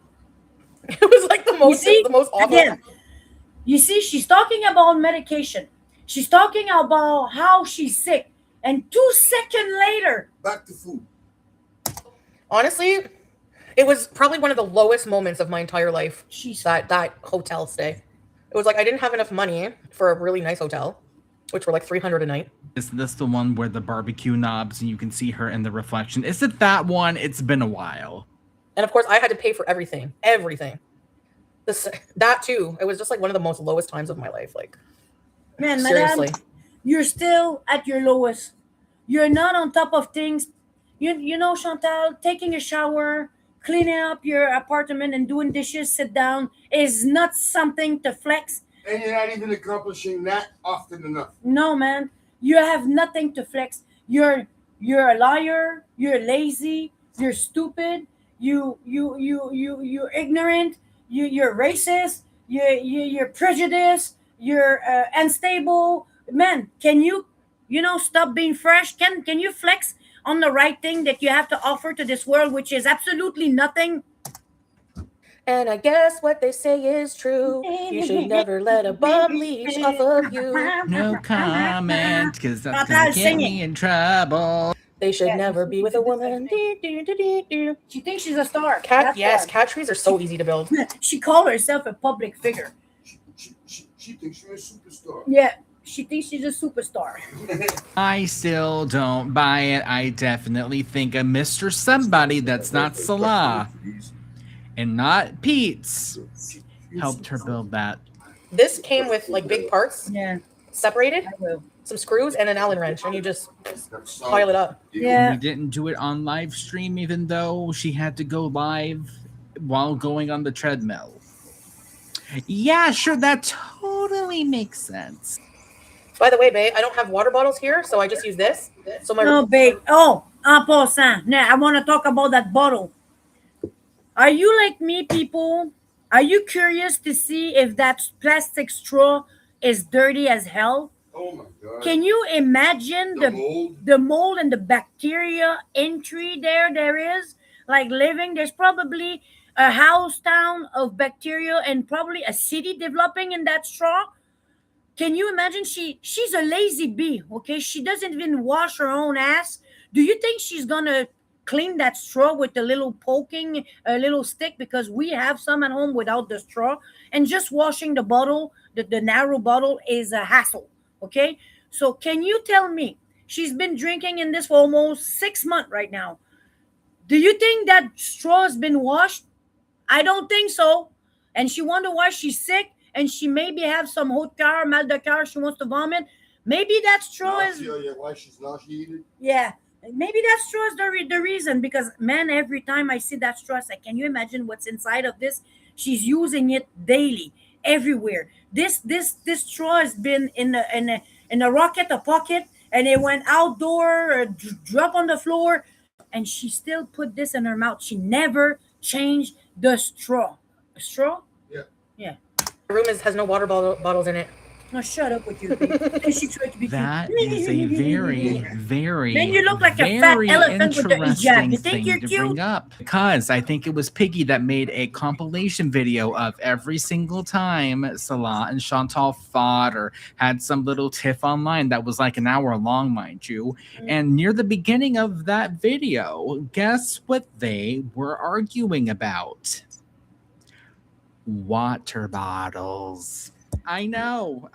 It was like the most awful. Again, you see, she's talking about medication. She's talking about how she's sick. And 2 seconds later, back to food. Honestly, it was probably one of the lowest moments of my entire life. That hotel stay. It was like I didn't have enough money for a really nice hotel, which were like $300 a night. Is this the one where the barbecue knobs and you can see her in the reflection? Is it that one? It's been a while. And of course, I had to pay for everything. Everything. That too. It was just like one of the most lowest times of my life. Like, man, seriously. madame, you're still at your lowest. You're not on top of things. You know, Chantal, taking a shower, cleaning up your apartment and doing dishes, sit down, is not something to flex. And you're not even accomplishing that often enough. No, man. You have nothing to flex. You're a liar. You're lazy. You're stupid. You're ignorant. You're racist. You're prejudiced. You're unstable. Man, can you stop being fresh? Can you flex on the right thing that you have to offer to this world, which is absolutely nothing? And I guess what they say is true. You should never let a bum leech off of you. No comment, because that's going to get me in trouble. They should never be with a woman. She thinks she's a star. Cat trees are so easy to build. She called herself a public figure. She thinks you're a superstar. Yeah, she thinks she's a superstar. I still don't buy it. I definitely think a Mr. Somebody that's not Salah and not Pete's helped her build that. This came with like big parts Yeah, separated, I will. some screws, and an Allen wrench, and you just pile it up. Yeah. We didn't do it on live stream, even though she had to go live while going on the treadmill. Yeah, sure, that totally makes sense. By the way, babe, I don't have water bottles here, so I just use this. So my No, babe. Oh, en passant. Now, I want to talk about that bottle. Are you like me, people? Are you curious to see if that plastic straw is dirty as hell? Oh my god. Can you imagine The mold? the mold and the bacteria entry there is? Like living, there's probably a house town of bacteria and probably a city developing in that straw. Can you imagine? She's a lazy bee, okay? She doesn't even wash her own ass. Do you think she's gonna clean that straw with a little poking, a little stick? Because we have some at home without the straw, and just washing the bottle, the narrow bottle, is a hassle, okay? So can you tell me she's been drinking in this for almost 6 months right now? Do you think that straw has been washed? I don't think so. And she wonder why she's sick, and she maybe have some haute coeur, mal de coeur, she wants to vomit. Maybe that straw is, Why she's nauseated? yeah, maybe that straw is the reason. Because, man, every time I see that straw, I say, can you imagine what's inside of this? She's using it daily, everywhere. This straw has been in a rocket, a pocket, and it went outdoor, drop on the floor, and she still put this in her mouth. She never changed the straw. A straw? Yeah. Yeah. room has no water bottles in it. No, shut up with you. And she tried to be That cute. is a very, very, Then you look like a fat very elephant with the hijab. interesting You think thing you're to cute? bring up, because I think it was Piggy that made a compilation video of every single time Salah and Chantal fought or had some little tiff online that was like an hour long, mind you. And near the beginning of that video, guess what they were arguing about? Water bottles. I know.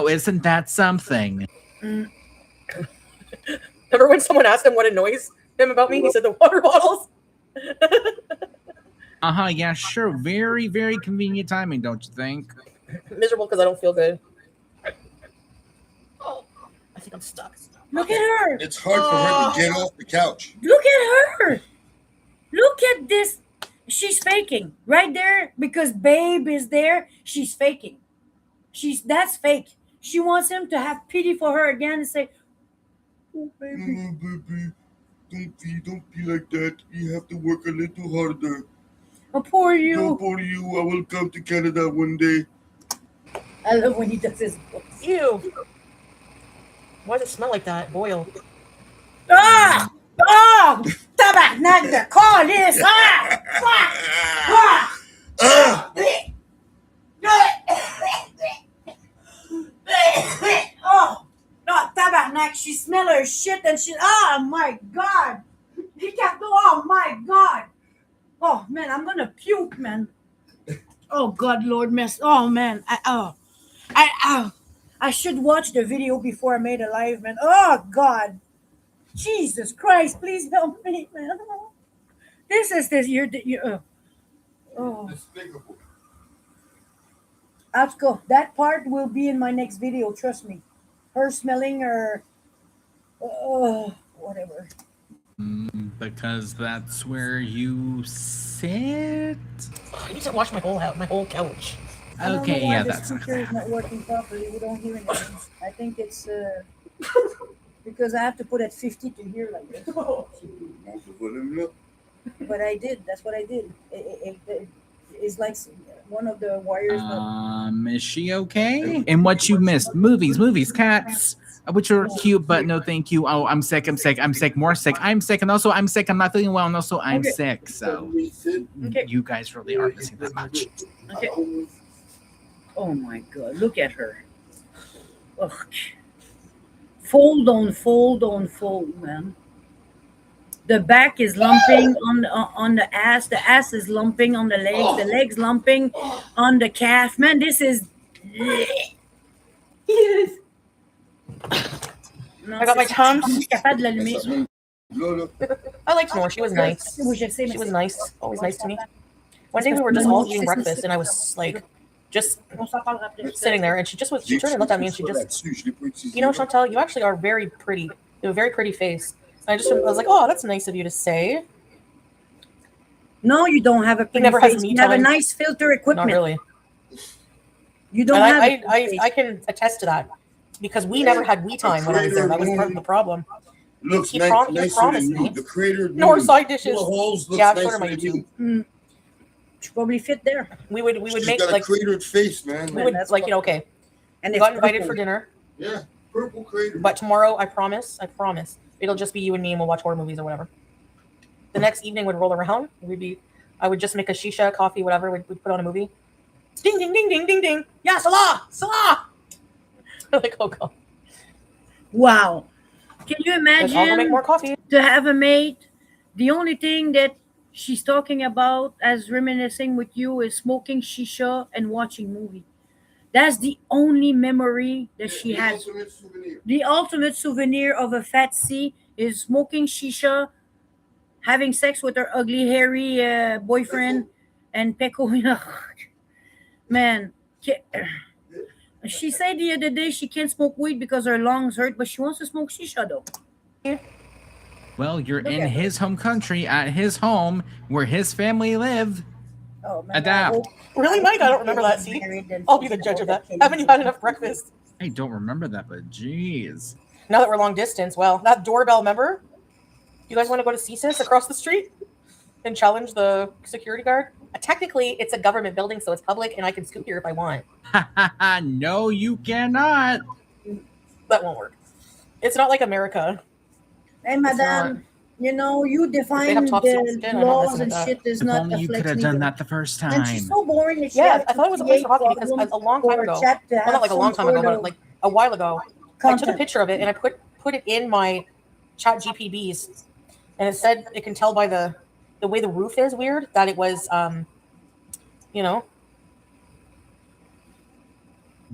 Isn't that something? Remember when someone asked him what annoys him about me? He said the water bottles. Yeah, sure. Very, very convenient timing, don't you think? Miserable because I don't feel good. Oh, I think I'm stuck. Look at her. It's hard for her to get off the couch. Look at her. Look at this. She's faking right there because Babe is there. She's faking. That's fake. She wants him to have pity for her again and say, "Oh, baby, Baby, don't be like that. You have to work a little harder. oh, poor you." Don't worry you. I will come to Canada one day. I love when he does his voice. Ew. Why does it smell like that? Boil. Ah! Oh! Tabarnak de calice! Ah! Ah! Ah! Oh! No, tabarnak, she smell her shit and she... Oh, my God! Ricardo, oh, my God! Oh, man, I'm gonna puke, man. Oh, God, Lord, miss. Oh, man. I should watch the video before I made a live, man. Oh, God. Jesus Christ, please help me, man. Oh. Despicable. Let's go. That part will be in my next video, trust me. Her smelling her... whatever. Because that's where you sit. I need to wash my whole couch. I don't Okay, know why yeah, the that's not speaker is bad. not working properly. We don't hear anything. I think it's because I have to put at 50 to hear like this. But I did. That's what I did. It's like one of the wires. Is she okay? And what you missed? Movies, cats, which are cute, but no thank you. Oh, I'm sick, more sick. I'm sick, and also I'm sick. I'm not feeling well, and also I'm Okay. sick. So Okay. you guys really are missing that much. Okay. Oh my God! Look at her. Ugh. Fold on fold, man. The back is lumping on the ass. The ass is lumping on the legs. The legs lumping on the calf. Man, this is. Yes. Non, I got my c'est- Tums. Je suis capable de l'allumer. Lola, I liked Nora. She was nice. Oui, je sais, mais She was c'est- nice. Always nice to me. One day we were just all eating breakfast, and I was like, just sitting there, and she turned and looked at me, and she just, you know, Chantal, you actually are very pretty. You have a very pretty face. And I was like, oh, that's nice of you to say. No, you don't have a pretty never has face. me You have a time. nice filter equipment. Not really. You don't And have a pretty face. I can attest to that because we never had we time when I was there. That was part of the problem. Looks He nicer promised than you. me. The creator. No side dishes. The holes looks Yeah, I've nicer showed her my than you. YouTube. Should probably fit there. We would She's make got like a cratered face, man. we would That's like, you know, okay. And We it's got invited purple. for dinner, Yeah, purple crater. but tomorrow I promise, it'll just be you and me, and we'll watch horror movies or whatever. The next evening would roll around. I would just make a shisha, coffee, whatever. We'd put on a movie. Ding, ding, ding, ding, ding, ding. Yeah, Salah, Salah. Like, oh god. Wow. Can you Let's all go make imagine more coffee. to have a mate? The only thing that she's talking about as reminiscing with you is smoking shisha and watching movie. That's the only memory that she The has. ultimate souvenir. The ultimate souvenir of a fat C is smoking shisha, having sex with her ugly, hairy boyfriend, and Peko. Man, she said the other day she can't smoke weed because her lungs hurt, but she wants to smoke shisha though. Well, you're Look in at his home country, at his home, where his family live. Oh man, Adapt. I hope Really, Mike? I don't remember that. See, married and I'll be the judge of that. Haven't you had enough breakfast? I don't remember that, but geez. Now that we're long distance, well, that doorbell, remember? You guys want to go to CSIS across the street and challenge the security guard? Technically, it's a government building, so it's public, and I can scoot here if I want. No, you cannot. That won't work. It's not like America. Hey, not. madam, you know, you define have top secret, the I'm not laws listening and to that. shit is If not only a you flex could have legal. done that the first time. And she's so boring that she Yeah, has I thought it was a to place for create hockey because problems a long time for ago, chat to well, have not like a long some time ago, sort but of like a while ago, I took a content. picture of it and I put it in my chat GPBs, and it said it can tell by the way the roof is weird that it was, you know,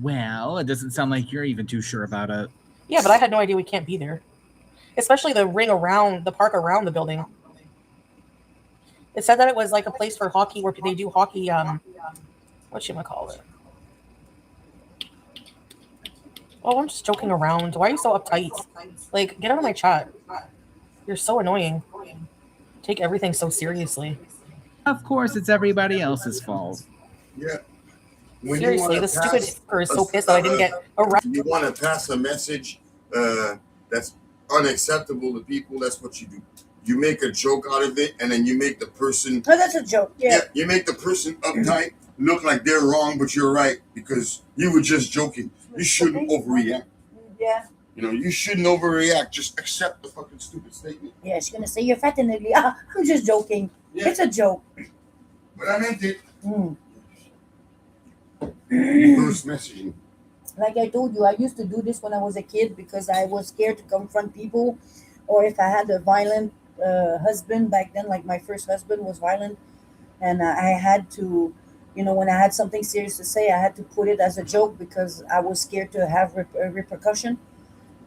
Well, it doesn't sound like you're even too sure about it. yeah, but I had no idea we can't be there, especially the ring around the park around the building. It said that it was like a place for hockey where they do hockey. What should I call it? Oh, I'm just joking around. Why are you so uptight? Like, get out of my chat. You're so annoying. Take everything so seriously. Of course, it's everybody else's fault. Yeah. When you Seriously, wanna this stupid pass fucker is so pissed that I didn't get arrested. You want to pass a message that's unacceptable to people. That's what you do. You make a joke out of it, and then you make the person. Oh, that's a joke. Yeah. You make the person uptight look like they're wrong, but you're right because you were just joking. You shouldn't overreact. Yeah. You know, you shouldn't overreact. Just accept the fucking stupid statement. Yeah, she's gonna say you're fat and ugly. Ah, I'm just joking. Yeah, It's a joke. but I meant it. Mm. Reverse messaging. Like I told you, I used to do this when I was a kid because I was scared to confront people, or if I had a violent husband back then, like my first husband was violent, and I had to, you know, when I had something serious to say, I had to put it as a joke because I was scared to have repercussion.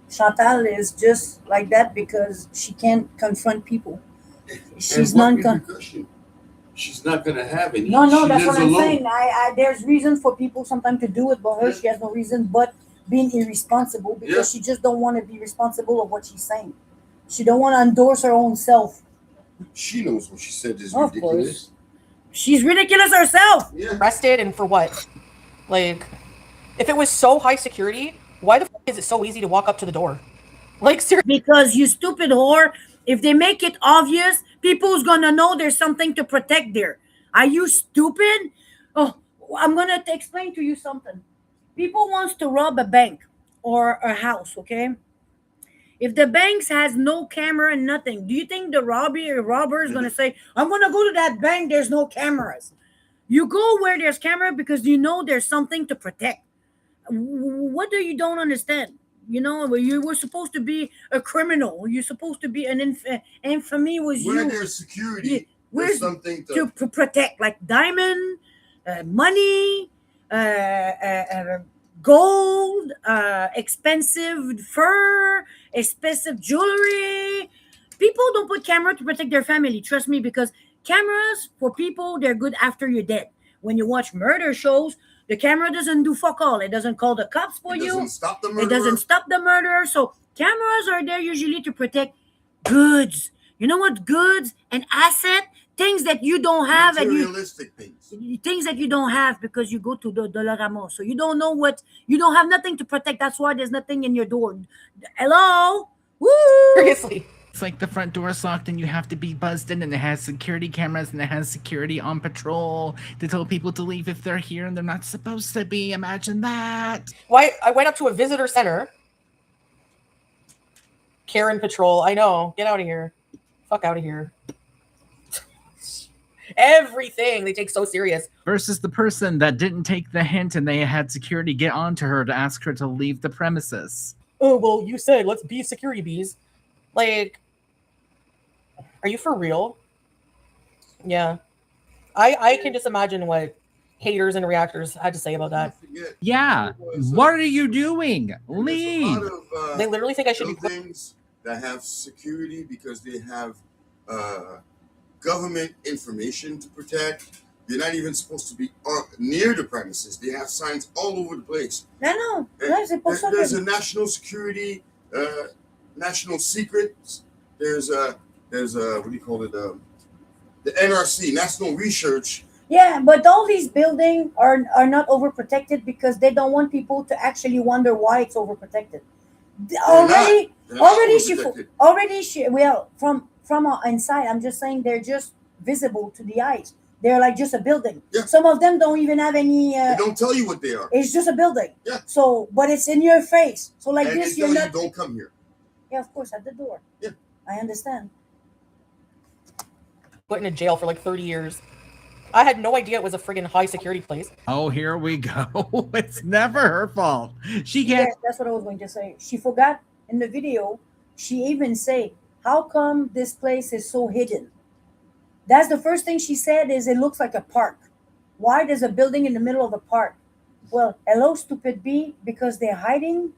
Chantal is just like that because she can't confront people. She's And what non. repercussion? She's not gonna have any. No, She that's lives what I'm alone. saying. There's reason for people sometimes to do it, but her, she has no reason but being irresponsible because she just don't want to be responsible of what she's saying. She don't want to endorse her own self. She knows what she said is Of ridiculous. She's ridiculous herself. Yeah. Arrested and for what? Like, if it was so high security, why the is it so easy to walk up to the door? Like, seriously. Because you stupid whore, if they make it obvious, people's gonna know there's something to protect there. Are you stupid? Oh, I'm gonna explain to you something. People wants to rob a bank or a house, okay? If the banks has no camera and nothing, do you think the robber is gonna say, I'm gonna go to that bank, there's no cameras? You go where there's camera because you know there's something to protect. What do you don't understand? You know, you were supposed to be a criminal. You're supposed to be an infamy was Where you there's security, where's there's something to protect, like diamond, money, gold, expensive fur, expensive jewelry. People don't put camera to protect their family. Trust me, because cameras for people, they're good after you're dead. When you watch murder shows, the camera doesn't do fuck all. It doesn't call the cops for It you. doesn't stop the It murderer. doesn't stop the murderer. So cameras are there usually to protect goods. You know what? Goods and asset, things that you don't have, and Materialistic things. things that you don't have because you go to the Dollarama. So you don't know what, you don't have nothing to protect. That's why there's nothing in your door. Hello? Woo! Seriously. It's like the front door is locked and you have to be buzzed in, and it has security cameras and it has security on patrol to tell people to leave if they're here and they're not supposed to be. Imagine that. Why? I went up to a visitor center. Karen patrol. I know. Get out of here. Fuck out of here. Everything they take so serious. Versus the person that didn't take the hint and they had security get onto her to ask her to leave the premises. Oh, well, you said let's be security bees. Like, are you for real? Yeah. I can just imagine what haters and reactors had to say about that. Forget, Yeah. there was, What are you doing? there's a Leave. lot of, They literally think I should be. buildings that have security because they have government information to protect. They're not even supposed to be near the premises. They have signs all over the place. I know. And Ouais, c'est pour ça que- there's a national security, national secrets. There's a what do you call it? The NRC, National Research. Yeah, but all these buildings are not overprotected because they don't want people to actually wonder why it's overprotected. Already, They're not already, overprotected. she well from our inside. I'm just saying they're just visible to the eyes. They're like just a building. Yeah. Some of them don't even have any. They don't tell you what they are. It's just a building. Yeah. So, but it's in your face. So like And this, they you're tell not. you don't come here. Yeah, of course, at the door. Yeah. I understand. Put in a jail for like 30 years. I had no idea it was a friggin' high security place. Oh, here we go. It's never her fault. She can't. Yes, that's what I was going to say. She forgot in the video. She even say, "How come this place is so hidden?" That's the first thing she said. Is it looks like a park. Why there's a building in the middle of the park? Well, hello, stupid bee, because they're hiding.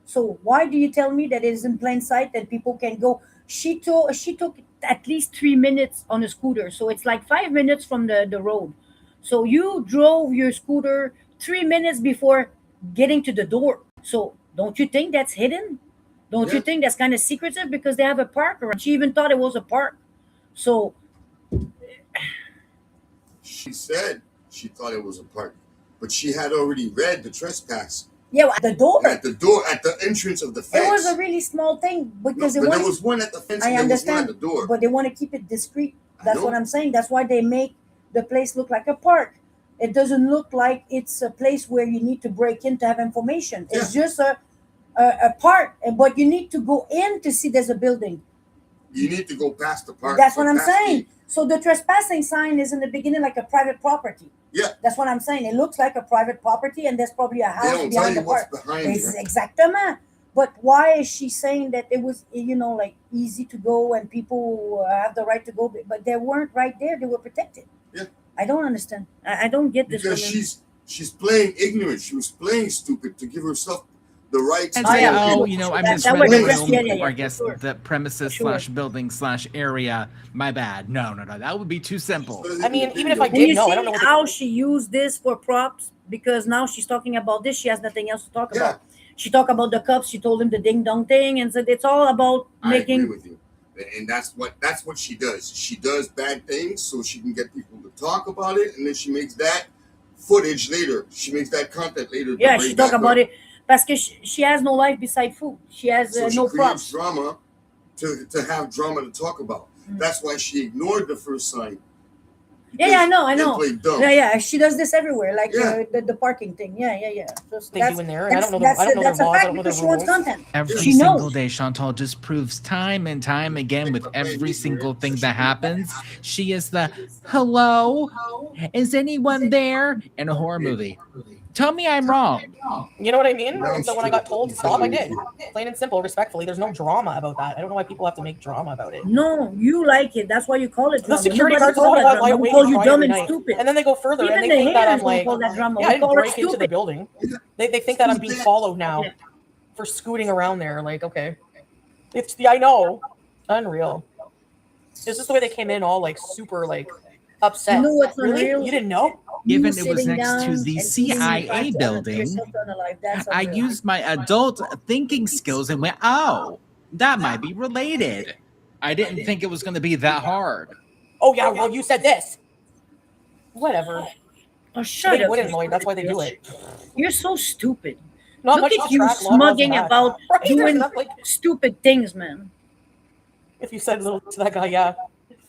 So why do you tell me that it is in plain sight that people can go? She took at least 3 minutes on a scooter, so it's like 5 minutes from the road. So you drove your scooter 3 minutes before getting to the door. So don't you think that's hidden? Don't you Yeah. think that's kind of secretive because they have a park around? She even thought it was a park. So She said she thought it was a park, but she had already read the trespass yeah, at the door. at the entrance of the It fence. was a really small thing No, because but it there was. was one at the fence I and there was one understand, at the door. but they want to keep it discreet. I That's know. what I'm saying. That's why they make the place look like a park. It doesn't look like it's a place where you need to break in to have information. It's just a park, but you need to go in to see there's a building. You need to go past the park. That's or what I'm past saying. the- So the trespassing sign is in the beginning like a private property. Yeah. That's what I'm saying. It looks like a private property, and there's probably a They house don't tell behind you the what's park. behind It's you. exactement. But why is she saying that it was, like easy to go and people have the right to go, but they weren't right there. They were protected. Yeah. I don't understand. I don't get this. Because woman. she's playing ignorant. She was playing stupid to give herself the right to And Oh, say, yeah. oh, you know, I That misread would the address- room, yeah, yeah, or I for guess sure. the premises For sure. / building / area. My bad. No. That would be too simple. I mean, even if I And did you know, see I don't know what how she used this for props because now she's talking about this. She has nothing else to talk Yeah. about. She talked about the cups. She told him the ding dong thing, and said it's all about I agree making. with you. And that's what she does. She does bad things so she can get people to talk about it, and then she makes that footage later. She makes that content later. to Yeah, bring she talk back about up. it because she has no life beside food. She has So she no creates props. drama to have drama to talk about. Mm. That's why she ignored the first sign. Yeah, I know. They Yeah, played dumb. yeah. She does this everywhere, like Yeah. the parking thing. Yeah. Just, they that's do in there. And I don't know. that's I don't know that's their a laws. I fact don't know their because she wants rules. content. Every She single knows. day, Chantal just proves time and time again with every single thing that happens. She is the hello, is anyone there in a horror movie. Tell me I'm wrong. You know what I mean? No, So when I got told to stop, I did. Plain and simple, respectfully. There's no drama about that. I don't know why people have to make drama about it. No, you like it. That's why you call it The drama. security Nobody guards call will that why drama. We wait call and you cry dumb every and night. stupid. And then they go further Even and they the think that I'm haters don't like, call that drama. yeah, We I call didn't it break into the stupid. building. They think that I'm being followed now for scooting around there. Like, okay. I know. Unreal. It's just the way they came in, all like super like upset. You know what's Really? unreal? You didn't know? Given You it was sitting next down to and the eating CIA fried to building, yourself to unalive. That's I unreal. used my adult thinking skills and went, oh, that might be related. I didn't think it was going to be that hard. Oh yeah, well you said this. Whatever. Oh, shut They up. wouldn't, Lloyd. That's why they do it. You're so stupid. Not Look much at to you track log laws smugging and that. about Right? There's doing enough, like, stupid things, man. if you said little to that guy, yeah.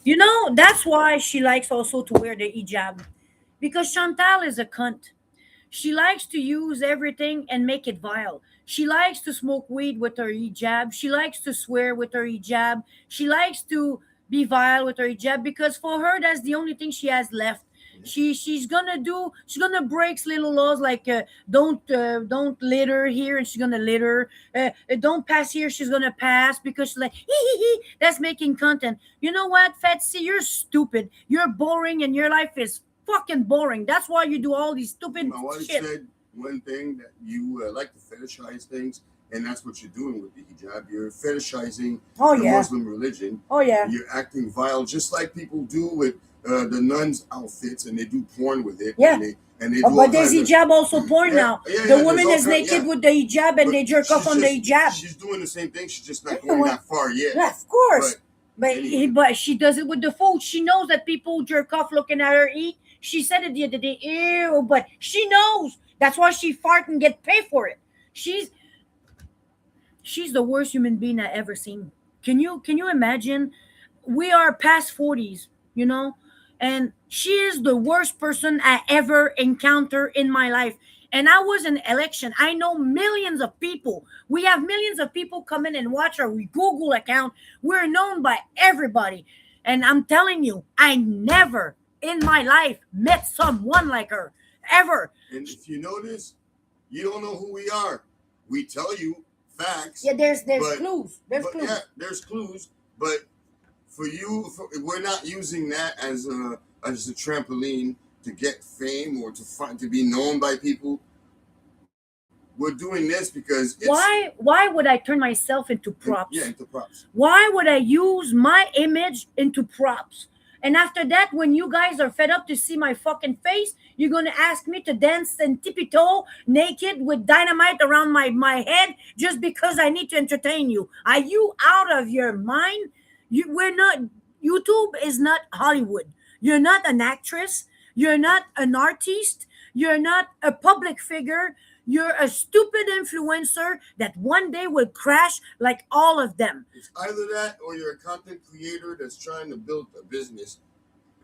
You know, that's why she likes also to wear the hijab. Because Chantal is a cunt. She likes to use everything and make it vile. She likes to smoke weed with her hijab. She likes to swear with her hijab. She likes to be vile with her hijab because for her that's the only thing she has left. She's gonna break little laws like don't litter here and she's gonna litter. Don't pass here, she's gonna pass because she's like that's making content. You know what, Fetsy, you're stupid. You're boring and your life is fucking boring. That's why you do all these stupid My wife shit. said one thing that you like to fetishize things, and that's what you're doing with the hijab. You're fetishizing Oh the yeah. Muslim religion. Oh yeah. You're acting vile, just like people do with the nuns' outfits, and they do porn with it. Yeah. And they do Oh, all but there's kinds of- hijab also porn Yeah, now. yeah, The there's woman all is kind- naked yeah. with the hijab and But they jerk off she's on the hijab. She's doing the same thing. She's just not Yeah, going well, that far yet. Yeah, of course. But anyway. but she does it with the food. She knows that people jerk off looking at her eat. She said it the other day. Ew, but she knows. That's why she fart and get paid for it. She's the worst human being I ever seen. Can you imagine? We are past 40s, you know, and she is the worst person I ever encountered in my life. And I was in election. I know millions of people. We have millions of people come in and watch our Google account. We're known by everybody. And I'm telling you, I never in my life met someone like her. Ever. And if you notice, you don't know who we are. We tell you facts. Yeah, there's But- clues. There's but clues. yeah, there's clues. But we're not using that as a trampoline to get fame or to be known by people. We're doing this because it's Why would I turn myself into props? Yeah, into props. Why would I use my image into props? And after that, when you guys are fed up to see my fucking face, you're gonna ask me to dance and tippy-toe naked with dynamite around my head just because I need to entertain you. Are you out of your mind? We're not. YouTube is not Hollywood. You're not an actress. You're not an artist. You're not a public figure. You're a stupid influencer that one day will crash like all of them. It's either that or you're a content creator that's trying to build a business.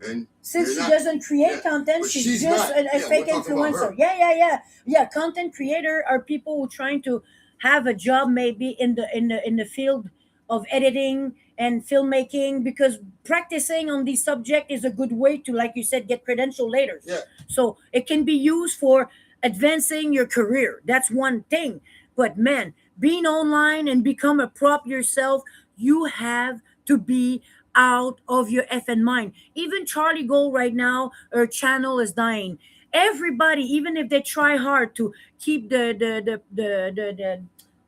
And Since you're she not- doesn't create yeah, content, but she's she's just not. a Yeah, fake we're talking about influencer. her. Yeah. Content creator are people who trying to have a job maybe in the field of editing and filmmaking because practicing on the subject is a good way to, like you said, get credential later. Yeah. So it can be used for advancing your career. That's one thing. But man, being online and become a prop yourself, you have to be out of your effing mind. Even Charlie Gold right now, her channel is dying. Everybody, even if they try hard to keep the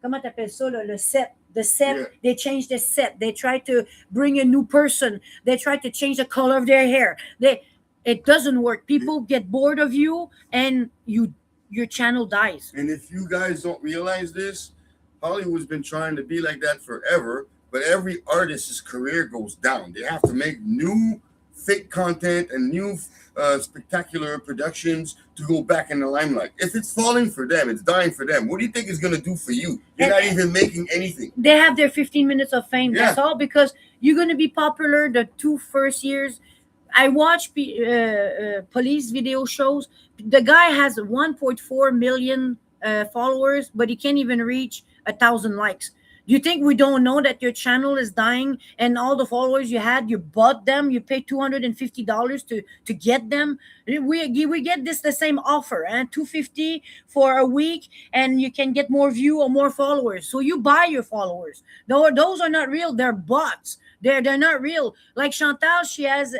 comment t'appelles ça, le set. The set, Yeah. they change the set. They try to bring a new person. They try to change the color of their hair. It doesn't work. People get bored of you, and your channel dies. And if you guys don't realize this, Hollywood's been trying to be like that forever. But every artist's career goes down. They have to make new fake content and new spectacular productions to go back in the limelight. If it's falling for them, it's dying for them. What do you think it's gonna do for you? You're not even making anything. They have their 15 minutes of fame. Yeah. That's all because you're going to be popular the 2 first years. I watch police video shows. The guy has 1.4 million followers, but he can't even reach 1,000 likes. Do you think we don't know that your channel is dying and all the followers you had, you bought them, you paid $250 to get them? We get this the same offer, $250 for a week, and you can get more view or more followers. So you buy your followers. Those are not real. They're bots. They're not real. Like Chantal, she has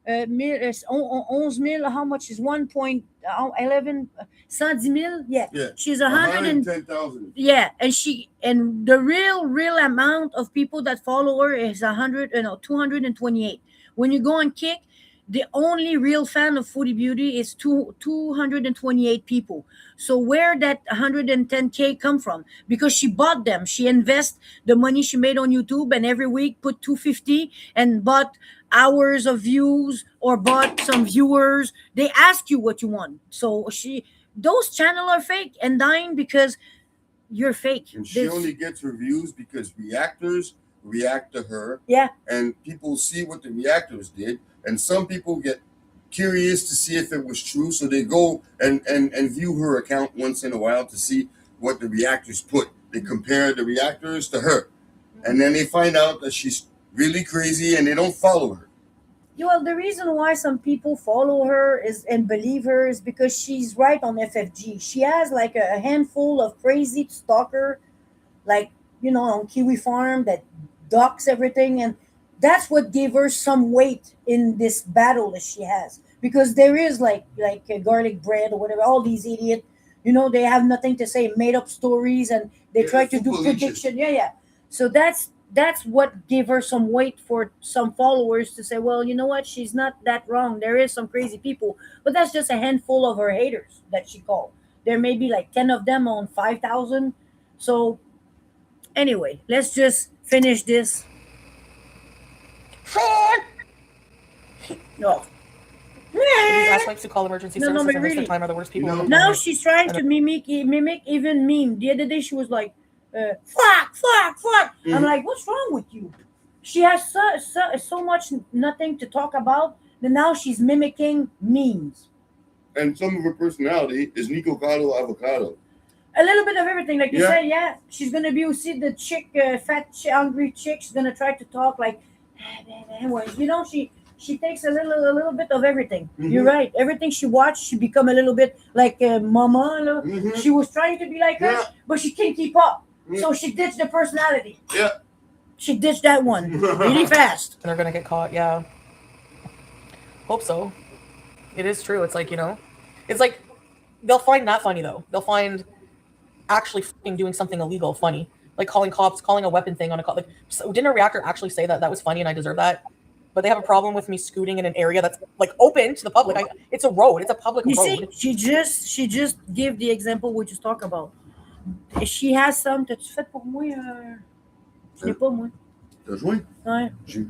11 000, how much is 1.11, 110 000? Yeah. Yeah. She's 110. 110,000. Yeah, and the real amount of people that follow her is 228. When you go on Kick, the only real fan of Foodie Beauty is 228 people. So where that 110K come from? Because she bought them. She invest the money she made on YouTube and every week put 250 and bought hours of views or bought some viewers. They ask you what you want. So those channel are fake and dying because you're fake. And she only gets reviews because reactors react to her. Yeah. And people see what the reactors did. And some people get curious to see if it was true. So they go and view her account once in a while to see what the reactors put. They compare the reactors to her. And then they find out that she's really crazy and they don't follow her. Well, the reason why some people follow her and believe her is because she's right on FFG. She has like a handful of crazy stalker, like, on Kiwi Farm that ducks everything. And that's what gave her some weight in this battle that she has. Because there is like garlic bread or whatever, all these idiots, they have nothing to say, made up stories, and they try to do prediction. Yeah. So that's what gave her some weight for some followers to say, well, you know what? She's not that wrong. There is some crazy people, but that's just a handful of her haters that she called. There may be like 10 of them on 5,000. So anyway, let's just finish this. No. These like to call emergency No, services but and waste their really. time are the worst people. on the Now planet. she's trying to mimic even meme. The other day she was like, fuck. I'm like, what's wrong with you? She has so much nothing to talk about that now she's mimicking memes. And some of her personality is Nico Cotto Avocado. A little bit of everything, like you Yeah. said. Yeah, she's gonna be. You see the chick, fat, hungry chick. She's gonna try to talk like, she takes a little bit of everything. You're right. Everything she watched, she become a little bit like Mama. She was trying to be like her, Yeah. but she can't keep up. So she ditched the personality. Yeah. She ditched that one really fast. And they're gonna get caught. Yeah. Hope so. It is true. It's like, it's like they'll find that funny though. They'll find actually fucking doing something illegal funny, like calling cops, calling a weapon thing on a cop. Like, so didn't a reactor actually say that was funny and I deserve that? But they have a problem with me scooting in an area that's like open to the public. It's a road. It's a public You road. see, she just give the example we just talked about. She has some. T'as-tu fait pour moi? Je l'ai pas moi. T'as joué? Ouais. J'ai.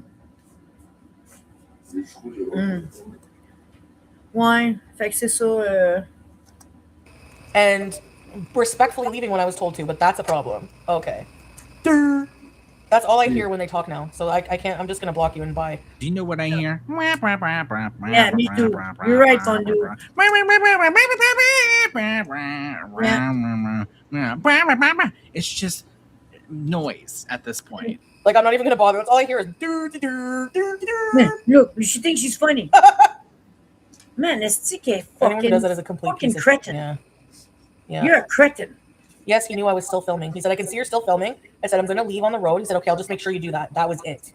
Ouais. Fait que c'est ça. And respectfully leaving when I was told to, but that's a problem. Okay. That's all I hear when they talk now. So I can't. I'm just gonna block you and bye. Do you know what I hear? Yeah, me too. You're right, Fondu. It's just noise at this point. Like I'm not even gonna bother. That's all I hear is Man, look, she thinks she's funny. Man, it's TK anyone who does that is a fucking complete piece of cretin. Yeah. You're a cretin. Yes, he knew I was still filming. He said, I can see you're still filming. I said, I'm going to leave on the road. He said, okay, I'll just make sure you do that. That was it.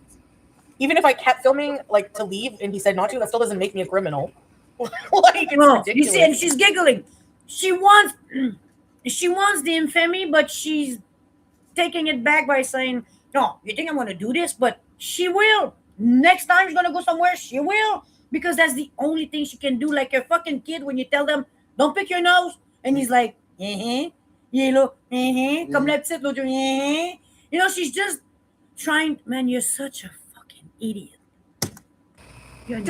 Even if I kept filming, like, to leave, and he said not to, that still doesn't make me a criminal. Like, it's No, ridiculous. you see, and she's giggling. She wants the infamy, but she's taking it back by saying, no, you think I'm going to do this? But she will. Next time she's going to go somewhere, she will. Because that's the only thing she can do. Like a fucking kid when you tell them, don't pick your nose. And he's like, il est là, comme la petite l'autre jour, she's just trying. Man, you're such a fucking idiot. You're an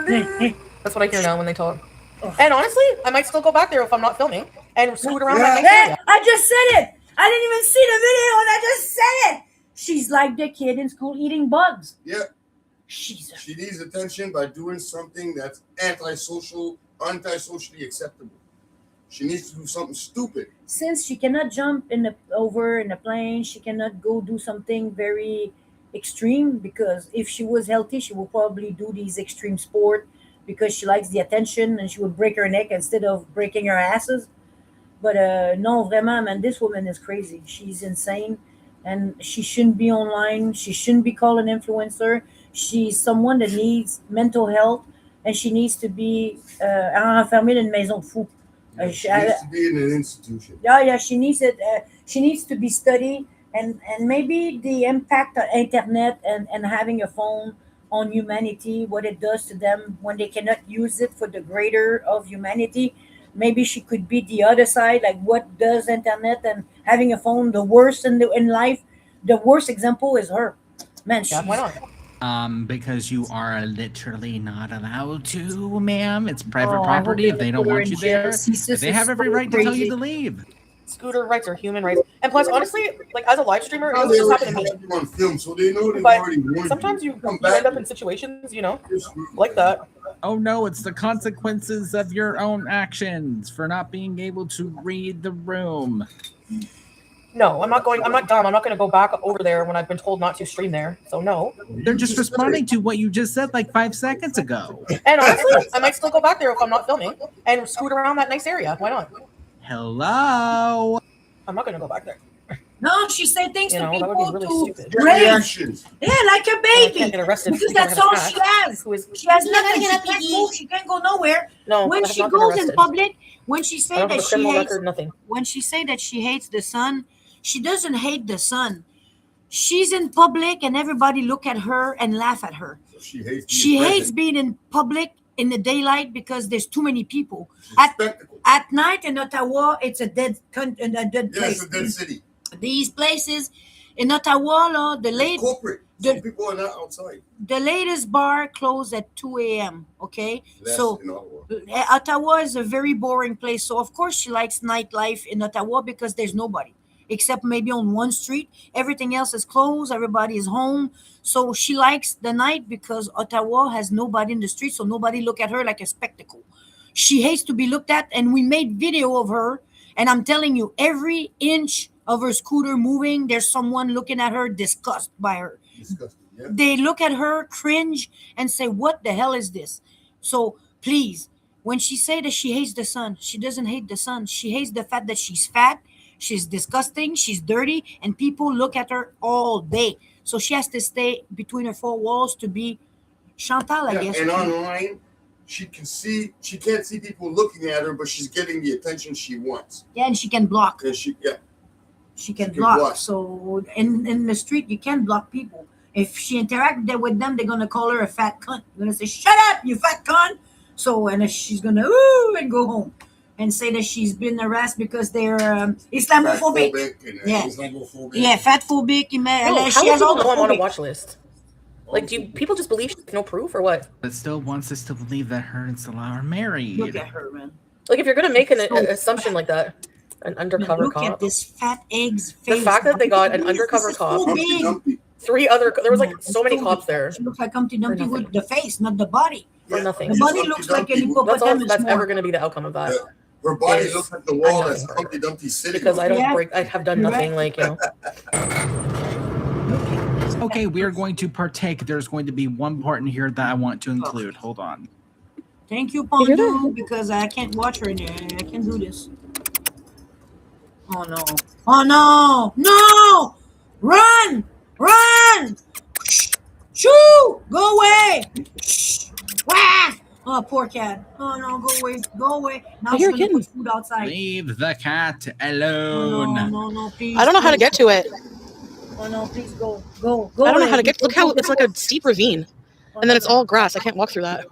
idiot. That's what I hear now when they talk. Ugh. And honestly, I might still go back there if I'm not filming and scoot around Yeah. like Hey, I just said it. I didn't even see the video and I just said it. She's like the kid in school eating bugs. Yeah. She's She needs attention by doing something that's antisocially acceptable. She needs to do something stupid. Since she cannot jump over in a plane, she cannot go do something very extreme, because if she was healthy, she would probably do these extreme sport because she likes the attention and she would break her neck instead of breaking her asses. But no, vraiment, man, this woman is crazy. She's insane and she shouldn't be online. She shouldn't be called an influencer. she's someone that needs mental health, and she needs to be enfermée d'une maison de fous. She needs to be in an institution. Yeah, she needs it. She needs to be studied, and maybe the impact of internet and having a phone on humanity, what it does to them when they cannot use it for the greater of humanity. Maybe she could be the other side. Like, what does internet and having a phone the worst in life? The worst example is her. Man, Yeah, why she's not? Because you are literally not allowed to, ma'am. It's private Oh, I hope property. If they they don't put her want in you jail. there, CSIS they is have every so right to tell you crazy. to leave. Scooter rights are human rights. And plus, honestly, like as a live streamer, it Now doesn't they just already happen to have me. you on film, so they know they've But already warned sometimes you Come back. end up in situations, You're screwed. like that. Oh no, it's the consequences of your own actions for not being able to read the room. No, I'm not going. I'm not dumb. I'm not going to go back over there when I've been told not to stream there. So no. They're just responding to what you just said like 5 seconds ago. And honestly, I might still go back there if I'm not filming and scoot around that nice area. Why not? Hello? I'm not going to go back there. No, she said things You to know, that people would be really to stupid. Get rage. reactions. Yeah, like a And I can't baby. get arrested Because because I that's have all a she cat has. who is She has You're not nothing. She gonna can't be- move. She can't go nowhere. no. When I have she not been goes in arrested. public, when she I say don't have that a she criminal hates, record. Nothing. when she say that she hates the sun, she doesn't hate the sun. She's in public and everybody look at her and laugh at her. So she hates. She being hates present. being in public in the daylight because there's too many people. She's a spectacle. At night in Ottawa, it's a dead Yeah, it's place. a dead city. These places in Ottawa, the It's late corporate. Some people are not outside. the latest bar closed at 2 a.m. Okay, Less so in Ottawa. Ottawa is a very boring place. So of course she likes nightlife in Ottawa because there's nobody except maybe on one street. Everything else is closed. Everybody is home. So she likes the night because Ottawa has nobody in the street. So nobody look at her like a spectacle. She hates to be looked at. And we made video of her. And I'm telling you, every inch of her scooter moving, there's someone looking at her, disgusted by her. Disgusting. Yeah. They look at her, cringe, and say, "What the hell is this?" So please, when she say that she hates the sun, she doesn't hate the sun. She hates the fact that she's fat, she's disgusting, she's dirty, and people look at her all day. So she has to stay between her four walls to be Chantal, I Yeah, guess. and online, she can't see people looking at her, but she's getting the attention she wants. Yeah, and she can block. And She can She can block. block. So in the street, you can't block people. If she interact with them, they're gonna call her a fat cunt. They're gonna say, "Shut up, you fat cunt!" So and she's gonna ooh and go home and say that she's been harassed because they're Islamophobic. fatphobic and Yeah. Islamophobic. Yeah, fatphobic. No, She how do has all people the know I'm on a phobic. watch list? Like, do people just believe she's no proof or what? But still wants us to believe that her and Salah are married. Look at her, man. Like, if you're gonna make an So assumption like that, an undercover Look cop. at this fat egg's The face. fact that they got an This undercover is cop, so Humpty big. Dumpty. there was like No, so many it's cops there She looks like Humpty Dumpty nothing. with the face, not the body. for Yeah. nothing. The Just body Humpty looks like an Dumpty. That's all hippopotamus. that's more. ever gonna be the outcome of that. Yeah. Her body Yes. looks like the wall I know. that's Humpty Dumpty sitting Because on. I don't Yeah. break. I have done You're nothing. right. Like, you know. Okay, we are going to partake. There's going to be one part in here that I want to include. Hold on. Thank you, You hear Pondu, because I can't watch her in there. I can't do this. Oh no. Oh no! No! Run! Run! Shoo! Go away! Wah! Oh, poor cat. Oh no, go away. Go away. Now I she's hear a gonna kitten. put food outside. Leave the cat Oh, alone. no, please. I don't know how to please. get to it. Oh no, please go. Go. Go. I don't know away. how to get. Look Go, how go, it's like go. a steep ravine, Oh, and then it's no. all grass. I can't walk through that.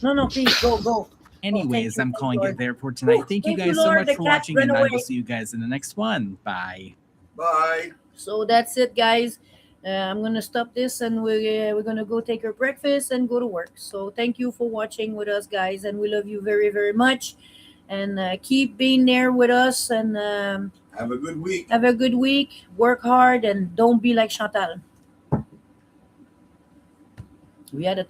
No, please go, go. Anyways, you, I'm thank calling you, it there for tonight. Lord. Thank you Thank you, guys so Lord. much The for cat watching, ran and I will away. see you guys in the next one. Bye. Bye. So that's it, guys. I'm gonna stop this, and we're gonna go take our breakfast and go to work. So thank you for watching with us, guys, and we love you very, very much. And keep being there with us, and Have a good week. have a good week. Work hard, and don't be like Chantal. We had a